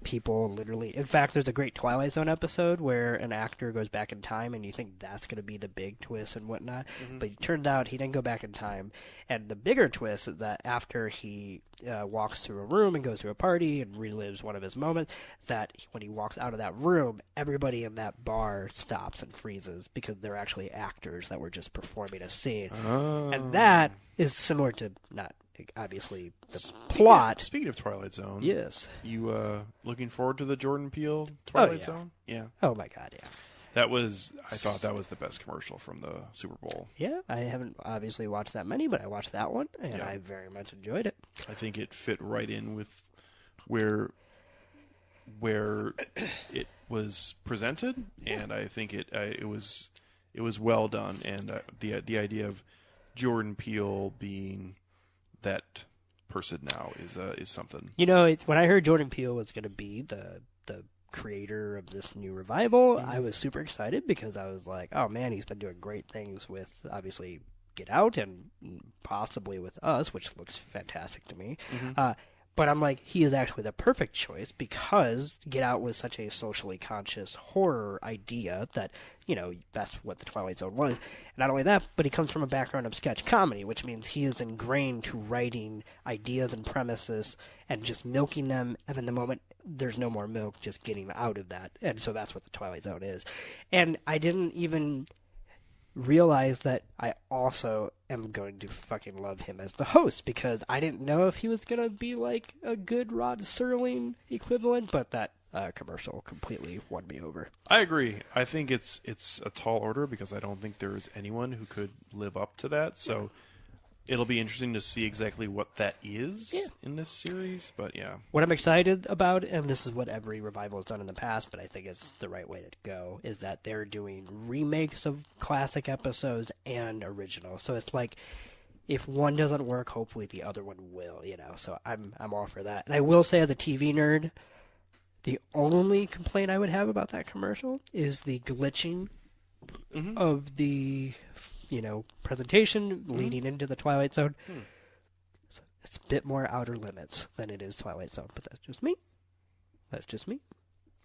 people literally... In fact, there's a great Twilight Zone episode where an actor goes back in time, and you think that's going to be the big twist and whatnot. Mm-hmm. But it turned out he didn't go back in time. And the bigger twist is that after he walks through a room and goes to a party and relives one of his moments, that when he walks out of that room, everybody in that bar stops and freezes because they're actually actors that were just performing a scene. Oh. And that is similar to... not obviously the plot. Speaking of Twilight Zone, yes, you looking forward to the Jordan Peele Twilight Zone? Yeah. Oh my God, yeah. I thought that was the best commercial from the Super Bowl. Yeah, I haven't obviously watched that many, but I watched that one, and I very much enjoyed it. I think it fit right in with where it was presented, and I think it was well done, and the idea of Jordan Peele being that person now is something. You know, when I heard Jordan Peele was going to be the creator of this new revival, mm-hmm. I was super excited because I was like, oh man, he's been doing great things with, obviously, Get Out and possibly with Us, which looks fantastic to me. Mm-hmm. But I'm like, he is actually the perfect choice because Get Out was such a socially conscious horror idea that, you know, that's what the Twilight Zone was. And not only that, but he comes from a background of sketch comedy, which means he is ingrained to writing ideas and premises and just milking them, and then the moment there's no more milk, just getting out of that. And so that's what the Twilight Zone is. And I didn't even realize that I also am going to fucking love him as the host because I didn't know if he was going to be like a good Rod Serling equivalent, but that commercial completely won me over. I agree. I think it's a tall order because I don't think there is anyone who could live up to that. So it'll be interesting to see exactly what that is in this series. But yeah. What I'm excited about, and this is what every revival has done in the past, but I think it's the right way to go, is that they're doing remakes of classic episodes and original. So it's like, if one doesn't work, hopefully the other one will, you know. So I'm all for that. And I will say, as a TV nerd, the only complaint I would have about that commercial is the glitching mm-hmm. of the, you know, presentation mm-hmm. leading into the Twilight Zone. So it's a bit more Outer Limits than it is Twilight Zone, but that's just me. That's just me.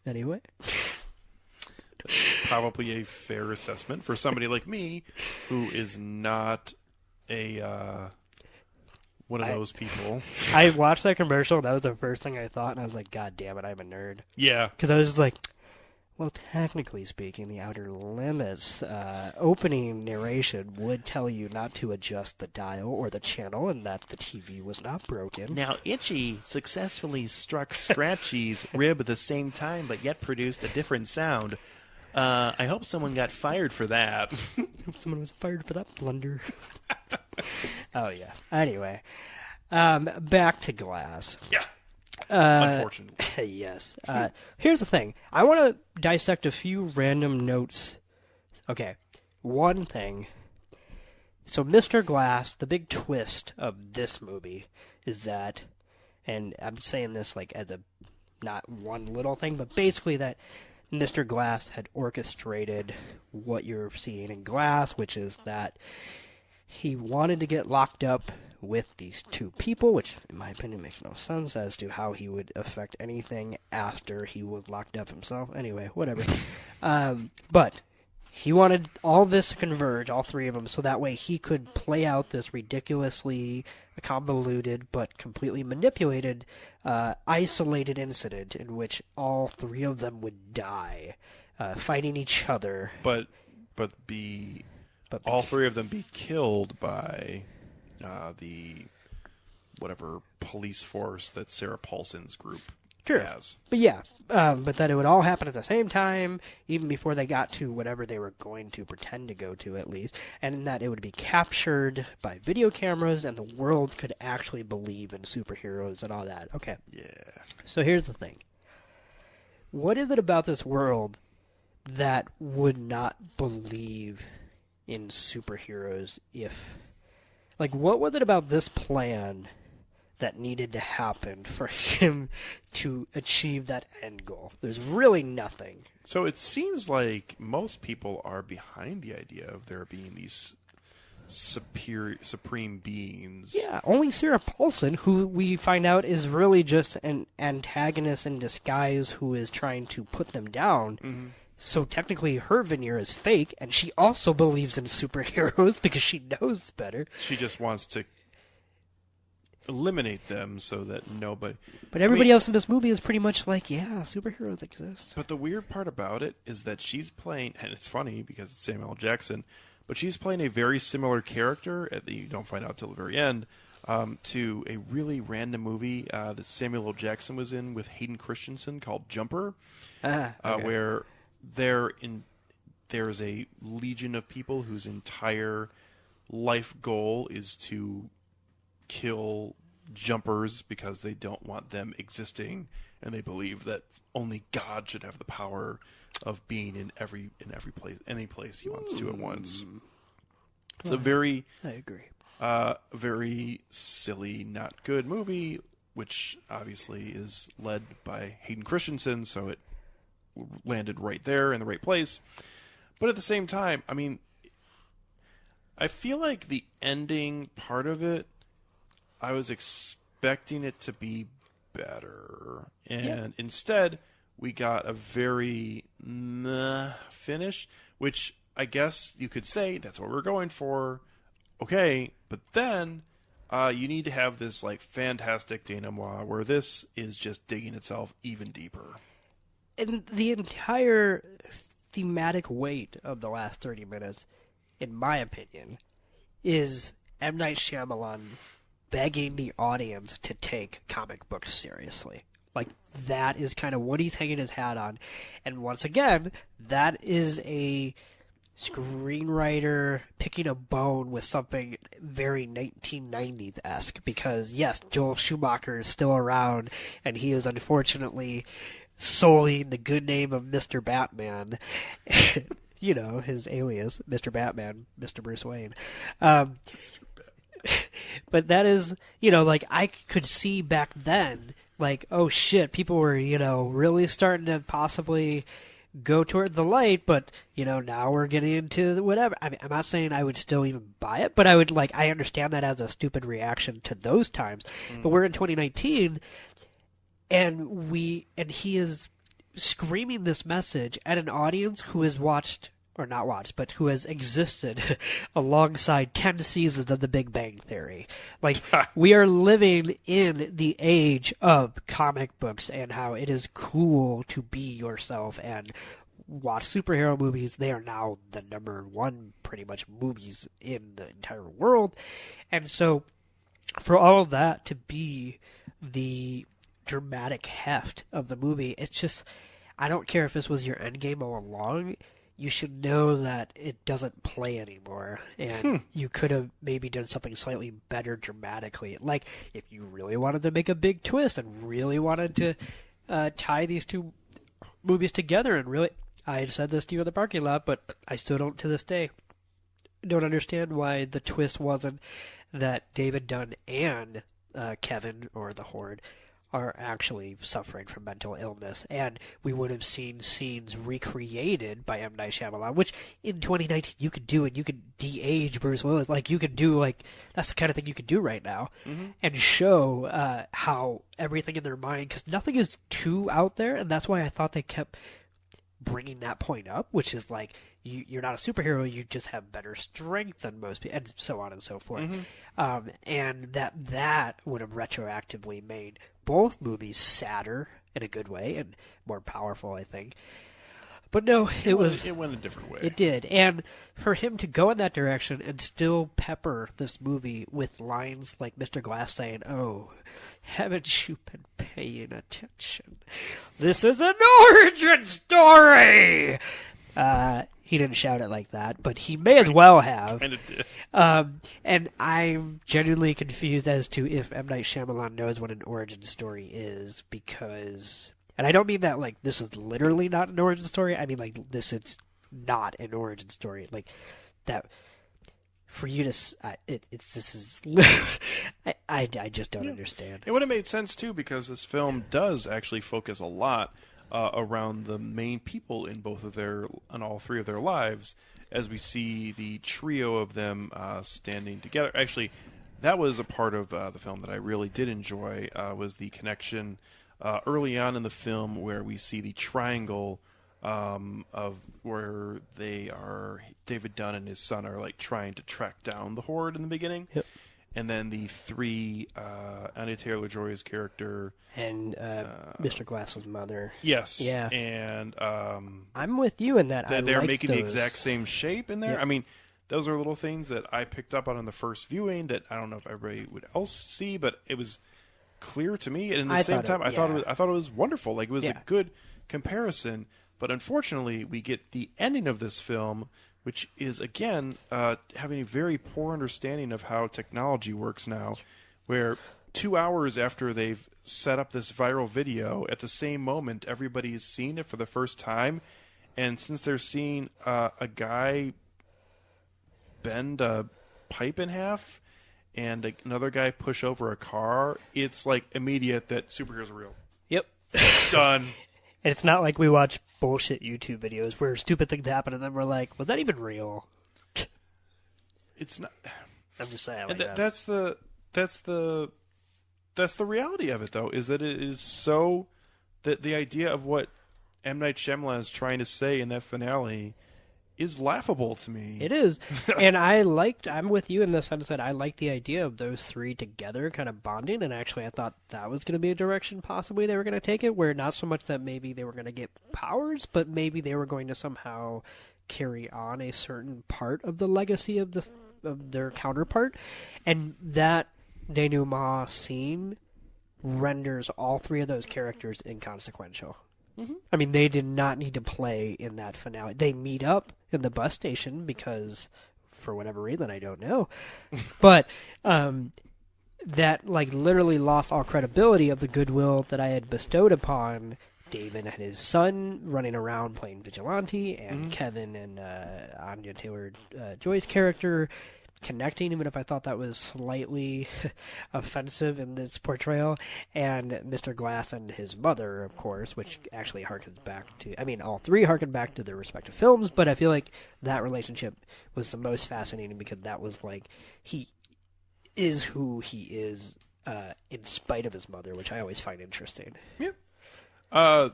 Anyway. That's probably a fair assessment for somebody like me who is not a one of those people. I watched that commercial, and that was the first thing I thought, and I was like, God damn it, I'm a nerd. Yeah. Because I was just like, well, technically speaking, the Outer Limits opening narration would tell you not to adjust the dial or the channel and that the TV was not broken. Now, Itchy successfully struck Scratchy's rib at the same time, but yet produced a different sound. I hope someone got fired for that. Someone was fired for that blunder. Oh, yeah. Anyway, back to Glass. Yeah. Unfortunately. Yes. Here's the thing. I want to dissect a few random notes. Okay. One thing. So Mr. Glass, the big twist of this movie is that, and I'm saying this like as a not one little thing, but basically that Mr. Glass had orchestrated what you're seeing in Glass, which is that he wanted to get locked up with these two people, which in my opinion makes no sense as to how he would affect anything after he was locked up himself. Anyway, whatever. But he wanted all this to converge, all three of them, so that way he could play out this ridiculously convoluted but completely manipulated, isolated incident in which all three of them would die, fighting each other. But all three of them be killed by the whatever police force that Sarah Paulson's group has. But yeah, but that it would all happen at the same time, even before they got to whatever they were going to pretend to go to, at least, and that it would be captured by video cameras, and the world could actually believe in superheroes and all that. Okay. Yeah. So here's the thing. What is it about this world that would not believe in superheroes if... Like, what was it about this plan that needed to happen for him to achieve that end goal? There's really nothing. So it seems like most people are behind the idea of there being these supreme beings. Yeah, only Sarah Paulson, who we find out is really just an antagonist in disguise who is trying to put them down. Mm-hmm. So technically her veneer is fake, and she also believes in superheroes because she knows better. She just wants to eliminate them so that nobody... But everybody else in this movie is pretty much like, yeah, superheroes exist. But the weird part about it is that she's playing, and it's funny because it's Samuel L. Jackson, but she's playing a very similar character, that you don't find out till the very end, to a really random movie that Samuel L. Jackson was in with Hayden Christensen called Jumper, where there's a legion of people whose entire life goal is to kill jumpers because they don't want them existing, and they believe that only God should have the power of being in every place, any place he wants to at once. It's a very, I agree. very silly, not good movie, which obviously is led by Hayden Christensen, so it landed right there in the right place. But at the same time, I mean, I feel like the ending part of it, I was expecting it to be better, and instead we got a very meh finish, which I guess you could say that's what we're going for. Okay, but then you need to have this like fantastic denouement where this is just digging itself even deeper. And the entire thematic weight of the last 30 minutes, in my opinion, is M. Night Shyamalan begging the audience to take comic books seriously. Like, that is kind of what he's hanging his hat on. And once again, that is a screenwriter picking a bone with something very 1990s-esque. Because, yes, Joel Schumacher is still around, and he is unfortunately sullying the good name of Mr. Batman. You know, his alias, Mr. Batman, Mr. Bruce Wayne. But that is, you know, like, I could see back then, like, oh shit, people were, you know, really starting to possibly go toward the light, but, you know, now we're getting into whatever. I mean, I'm not saying I would still even buy it, but I would, like, I understand that as a stupid reaction to those times. But we're in 2019, and he is screaming this message at an audience who has watched, or not watched, but who has existed alongside 10 seasons of The Big Bang Theory. Like, we are living in the age of comic books and how it is cool to be yourself and watch superhero movies. They are now the #1 pretty much movies in the entire world. And so for all of that to be the dramatic heft of the movie, it's just, I don't care if this was your endgame all along. You should know that it doesn't play anymore, and you could have maybe done something slightly better dramatically. Like, if you really wanted to make a big twist and really wanted to tie these two movies together, and really, I said this to you in the parking lot, but I still don't to this day don't understand why the twist wasn't that David Dunn and Kevin, or the Horde, are actually suffering from mental illness, and we would have seen scenes recreated by M. Night Shyamalan, which in 2019 you could do, and you could de-age Bruce Willis. Like, you could do, like, that's the kind of thing you could do right now, and show how everything in their mind, because nothing is too out there, and that's why I thought they kept bringing that point up, which is like, you're not a superhero, you just have better strength than most people, and so on and so forth. And that would have retroactively made both movies sadder in a good way and more powerful, I think. But no, it went a different way. It did. And for him to go in that direction and still pepper this movie with lines like Mr. Glass saying, "Oh, haven't you been paying attention? This is an origin story!" He didn't shout it like that, but he may as well have. Kind of did. And I'm genuinely confused as to if M. Night Shyamalan knows what an origin story is, because... And I don't mean that, like, this is literally not an origin story. I mean, like, this is not an origin story. Like, that... For you to... this is... I just don't understand. It would have made sense, too, because this film does actually focus a lot around the main people in all three of their lives, as we see the trio of them standing together. Actually, that was a part of the film that I really did enjoy, was the connection early on in the film where we see the triangle of where David Dunn and his son are like trying to track down the horde in the beginning. Yep. And then the three, Anya Taylor-Joy's character. And Mr. Glass's mother. Yes. Yeah. And I'm with you in that. they're like making those. the exact same shape in there. Yep. I mean, those are little things that I picked up on the first viewing that I don't know if everybody would else see, but it was clear to me. And at the same time, I thought it was wonderful. Like, it was a good comparison. But unfortunately, we get the ending of this film, which is, again, having a very poor understanding of how technology works now, where 2 hours after they've set up this viral video, at the same moment, everybody is seeing it for the first time. And since they're seeing a guy bend a pipe in half and another guy push over a car, it's like immediate that superheroes are real. Yep. Done. And it's not like we watch bullshit YouTube videos where stupid things happen and then we're like, was that even real? It's not. I'm just saying. And that's the reality of it, though, is that it is so that the idea of what M. Night Shyamalan is trying to say in that finale is laughable to me. It is. And I'm with you in the sense that I like the idea of those three together kind of bonding, and actually I thought that was going to be a direction possibly they were going to take it, where not so much that maybe they were going to get powers, but maybe they were going to somehow carry on a certain part of the legacy of their counterpart. And that denouement scene renders all three of those characters inconsequential. Mm-hmm. I mean, they did not need to play in that finale. They meet up in the bus station because, for whatever reason, I don't know. But that, like, literally lost all credibility of the goodwill that I had bestowed upon David and his son running around playing vigilante, and Kevin and Anya Taylor-Joy's character connecting, even if I thought that was slightly offensive in this portrayal, and Mr. Glass and his mother, of course, which actually harkens back to, I mean, all three harken back to their respective films, but I feel like that relationship was the most fascinating because that was like, he is who he is in spite of his mother, which I always find interesting. Yeah.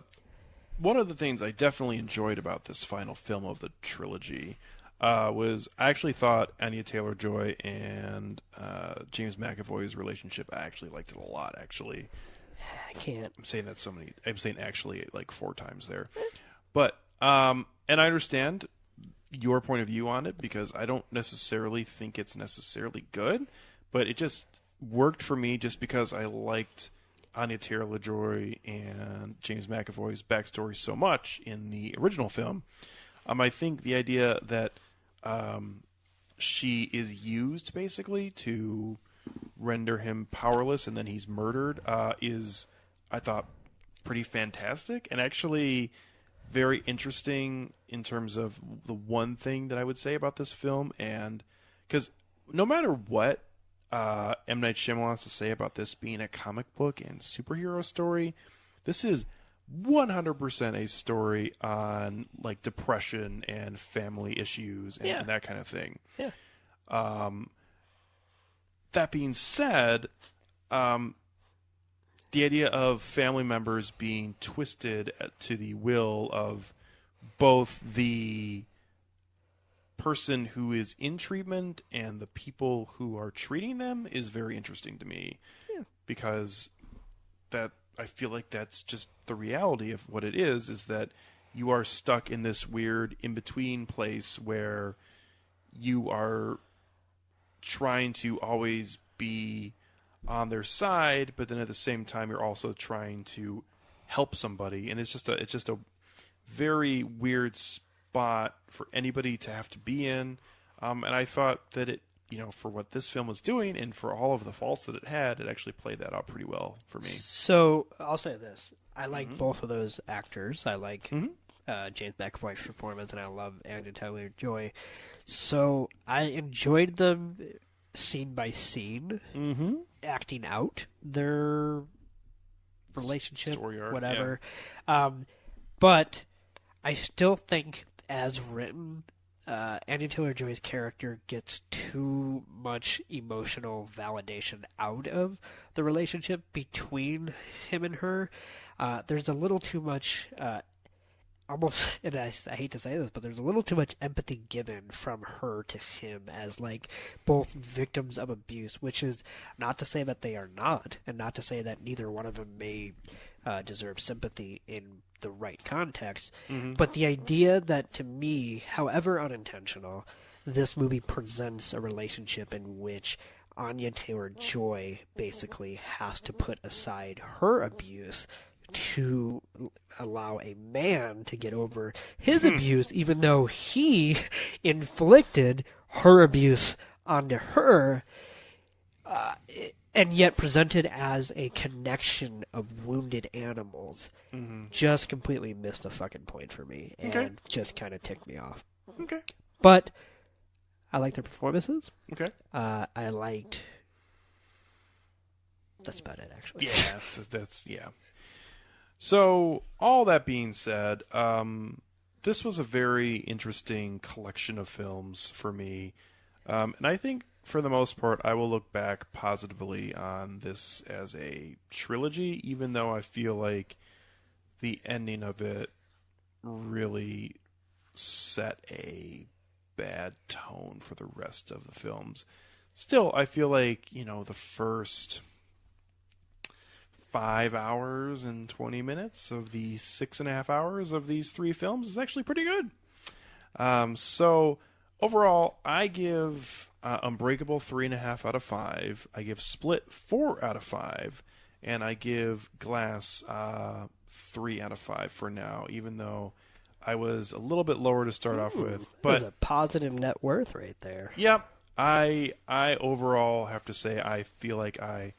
One of the things I definitely enjoyed about this final film of the trilogy was I actually thought Anya Taylor-Joy and James McAvoy's relationship, I actually liked it a lot, actually. I can't. I'm saying actually like 4 times there. But, and I understand your point of view on it because I don't necessarily think it's necessarily good, but it just worked for me just because I liked Anya Taylor-Joy and James McAvoy's backstory so much in the original film. I think the idea that she is used basically to render him powerless and then he's murdered is, I thought, pretty fantastic and actually very interesting in terms of the one thing that I would say about this film. And because no matter what M. Night Shyamalan has to say about this being a comic book and superhero story, this is 100% a story on like depression and family issues and that kind of thing. Yeah. That being said, the idea of family members being twisted to the will of both the person who is in treatment and the people who are treating them is very interesting to me. Yeah. Because that I feel like that's just the reality of what it is that you are stuck in this weird in-between place where you are trying to always be on their side, but then at the same time you're also trying to help somebody, and it's just a very weird spot for anybody to have to be in. And I thought that it, for what this film was doing and for all of the faults that it had, it actually played that out pretty well for me. So I'll say this: I like both of those actors. I like James McAvoy's performance, and I love Anya Taylor-Joy. So I enjoyed them scene by scene, acting out their relationship, story arc, whatever. But I still think, as written, Anya Taylor-Joy's character gets too much emotional validation out of the relationship between him and her. There's a little too much, almost, and I hate to say this, but there's a little too much empathy given from her to him as, like, both victims of abuse, which is not to say that they are not, and not to say that neither one of them may deserve sympathy in the right context. Mm-hmm. But the idea that, to me, however unintentional, this movie presents a relationship in which Anya Taylor-Joy basically has to put aside her abuse to allow a man to get over his abuse, even though he inflicted her abuse onto her, and yet presented as a connection of wounded animals. Just completely missed the fucking point for me, and just kind of ticked me off. Okay. But I liked their performances. Okay. I liked... That's about it, actually. Yeah, that's yeah. So, all that being said, this was a very interesting collection of films for me. And I think, for the most part, I will look back positively on this as a trilogy, even though I feel like the ending of it really set a bad tone for the rest of the films. Still, I feel like, the first 5 hours and 20 minutes of the 6.5 hours of these three films is actually pretty good. So overall, I give Unbreakable 3.5 out of 5. I give Split 4 out of 5, and I give Glass 3 out of 5 for now, even though I was a little bit lower to start off with. But there's a positive net worth right there. Yep. I overall have to say I feel like I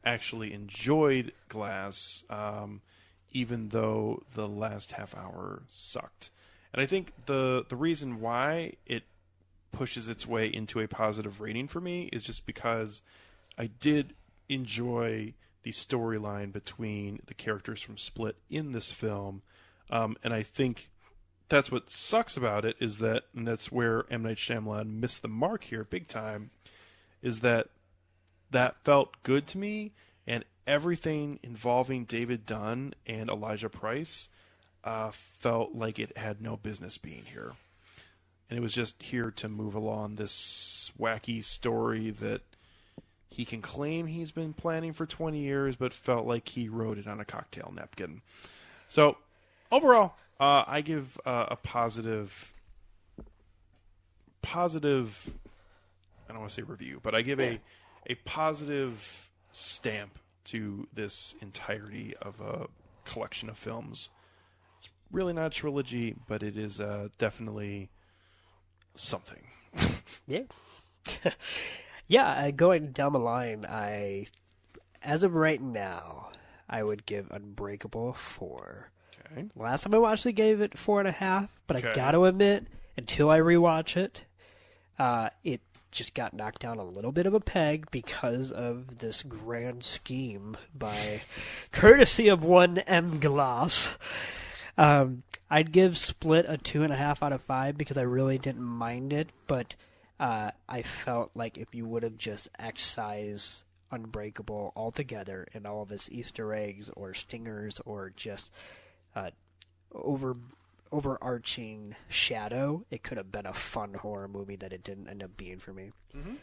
actually enjoyed Glass, even though the last half hour sucked. And I think the reason why it pushes its way into a positive rating for me is just because I did enjoy the storyline between the characters from Split in this film. And I think that's what sucks about it, is that, and that's where M. Night Shyamalan missed the mark here big time, is that felt good to me, and everything involving David Dunn and Elijah Price felt like it had no business being here. And it was just here to move along this wacky story that he can claim he's been planning for 20 years, but felt like he wrote it on a cocktail napkin. So, overall, I give a positive, I don't want to say review, but I give a positive stamp to this entirety of a collection of films. It's really not a trilogy, but it is definitely something. Yeah. Yeah, going down the line, as of right now, I would give Unbreakable 4. Okay. Last time I watched it, gave it 4.5, but Okay. I gotta admit, until I rewatch it, it just got knocked down a little bit of a peg because of this grand scheme by courtesy of one M. Glass. I'd give Split a 2.5 out of 5 because I really didn't mind it, but I felt like if you would have just excised Unbreakable altogether and all of its Easter eggs or stingers or just overarching shadow, it could have been a fun horror movie that it didn't end up being for me. Mm-hmm.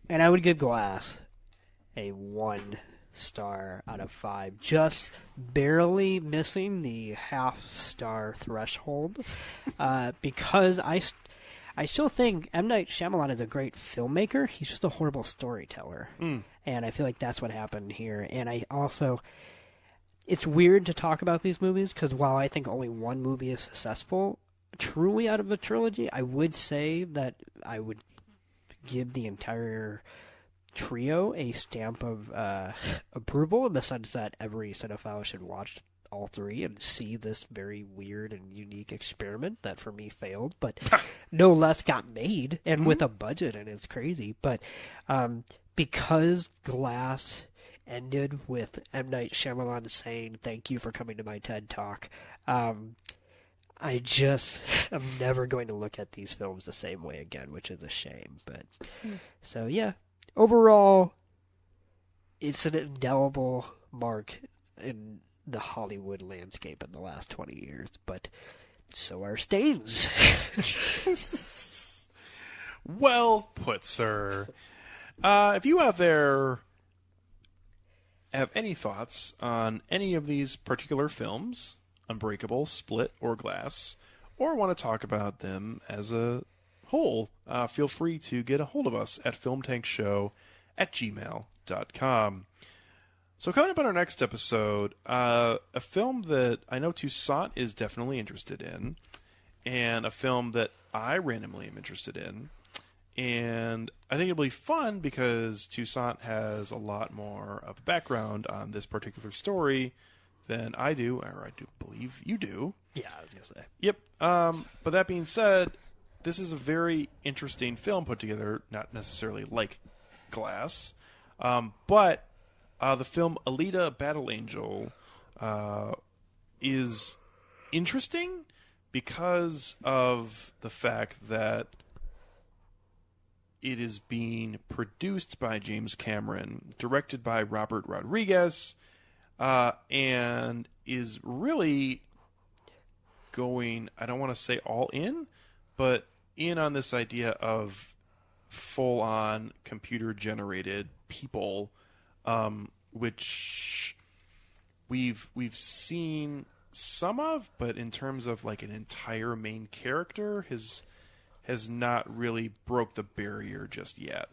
And I would give Glass a 1 star out of 5, just barely missing the half-star threshold, because I still think M. Night Shyamalan is a great filmmaker. He's just a horrible storyteller. And I feel like that's what happened here. And I also... It's weird to talk about these movies, because while I think only one movie is successful, truly out of the trilogy, I would say that I would give the entire trio a stamp of approval, in the sense that every cinephile should watch all three and see this very weird and unique experiment that for me failed, but no less got made, and with a budget, and it's crazy. But because Glass ended with M. Night Shyamalan saying, "Thank you for coming to my TED Talk," I'm never going to look at these films the same way again, which is a shame. But so yeah, overall, it's an indelible mark in the Hollywood landscape in the last 20 years. But so are stains. Well put, sir. If you out there have any thoughts on any of these particular films, Unbreakable, Split, or Glass, or want to talk about them as a whole, feel free to get a hold of us at filmtankshow@gmail.com. So coming up on our next episode, a film that I know Toussaint is definitely interested in, and a film that I randomly am interested in. And I think it'll be fun because Toussaint has a lot more of a background on this particular story than I do, or I do believe you do. Yeah, I was going to say. Yep. But that being said, this is a very interesting film put together, not necessarily like Glass, but the film Alita Battle Angel is interesting because of the fact that it is being produced by James Cameron, directed by Robert Rodriguez, and is really going, I don't want to say all in, but in on this idea of full-on computer-generated people, which we've seen some of, but in terms of like an entire main character, has not really broke the barrier just yet.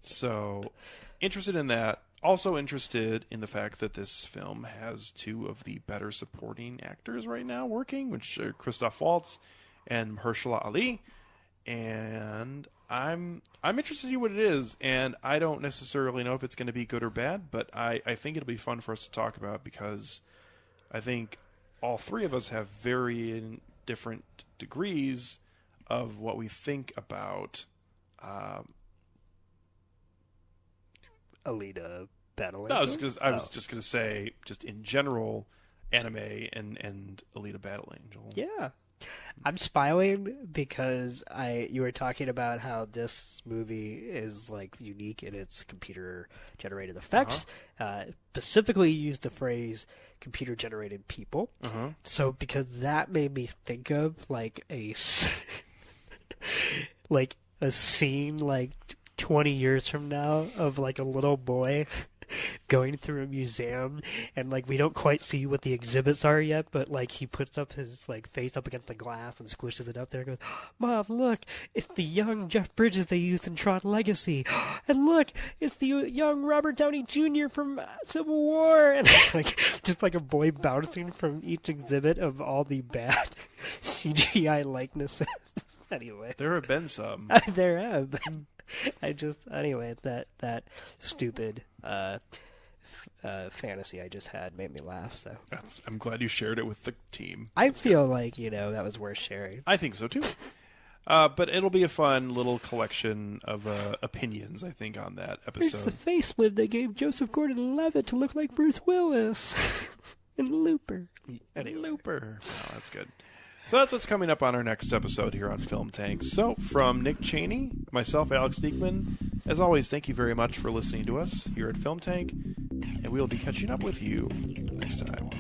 So, interested in that. Also interested in the fact that this film has two of the better supporting actors right now working, which are Christoph Waltz and Mahershala Ali. And I'm interested to see what it is, and I don't necessarily know if it's going to be good or bad, but I think it'll be fun for us to talk about because I think all three of us have very different degrees of what we think about Alita Battle No, Angel? I was just going to say, just in general, anime and Alita Battle Angel. Yeah. I'm smiling because you were talking about how this movie is like unique in its computer generated effects. Specifically used the phrase computer generated people. So because that made me think of like a scene like 20 years from now of like a little boy going through a museum, and like we don't quite see what the exhibits are yet, but like he puts up his like face up against the glass and squishes it up there and goes, "Mom, look, it's the young Jeff Bridges they used in Tron Legacy, and look, it's the young Robert Downey Jr. from Civil War," and like just like a boy bouncing from each exhibit of all the bad CGI likenesses. Anyway, There have been some. there have. Anyway, that stupid fantasy I just had made me laugh. So I'm glad you shared it with the team. I feel like that was worth sharing. I think so too. But it'll be a fun little collection of opinions, I think, on that It's the episode. facelift they gave Joseph Gordon-Levitt to look like Bruce Willis in Looper. Anyway. Looper. Oh, that's good. So that's what's coming up on our next episode here on Film Tank. So from Nick Cheney, myself, Alex Diekman, as always, thank you very much for listening to us here at Film Tank, and we'll be catching up with you next time.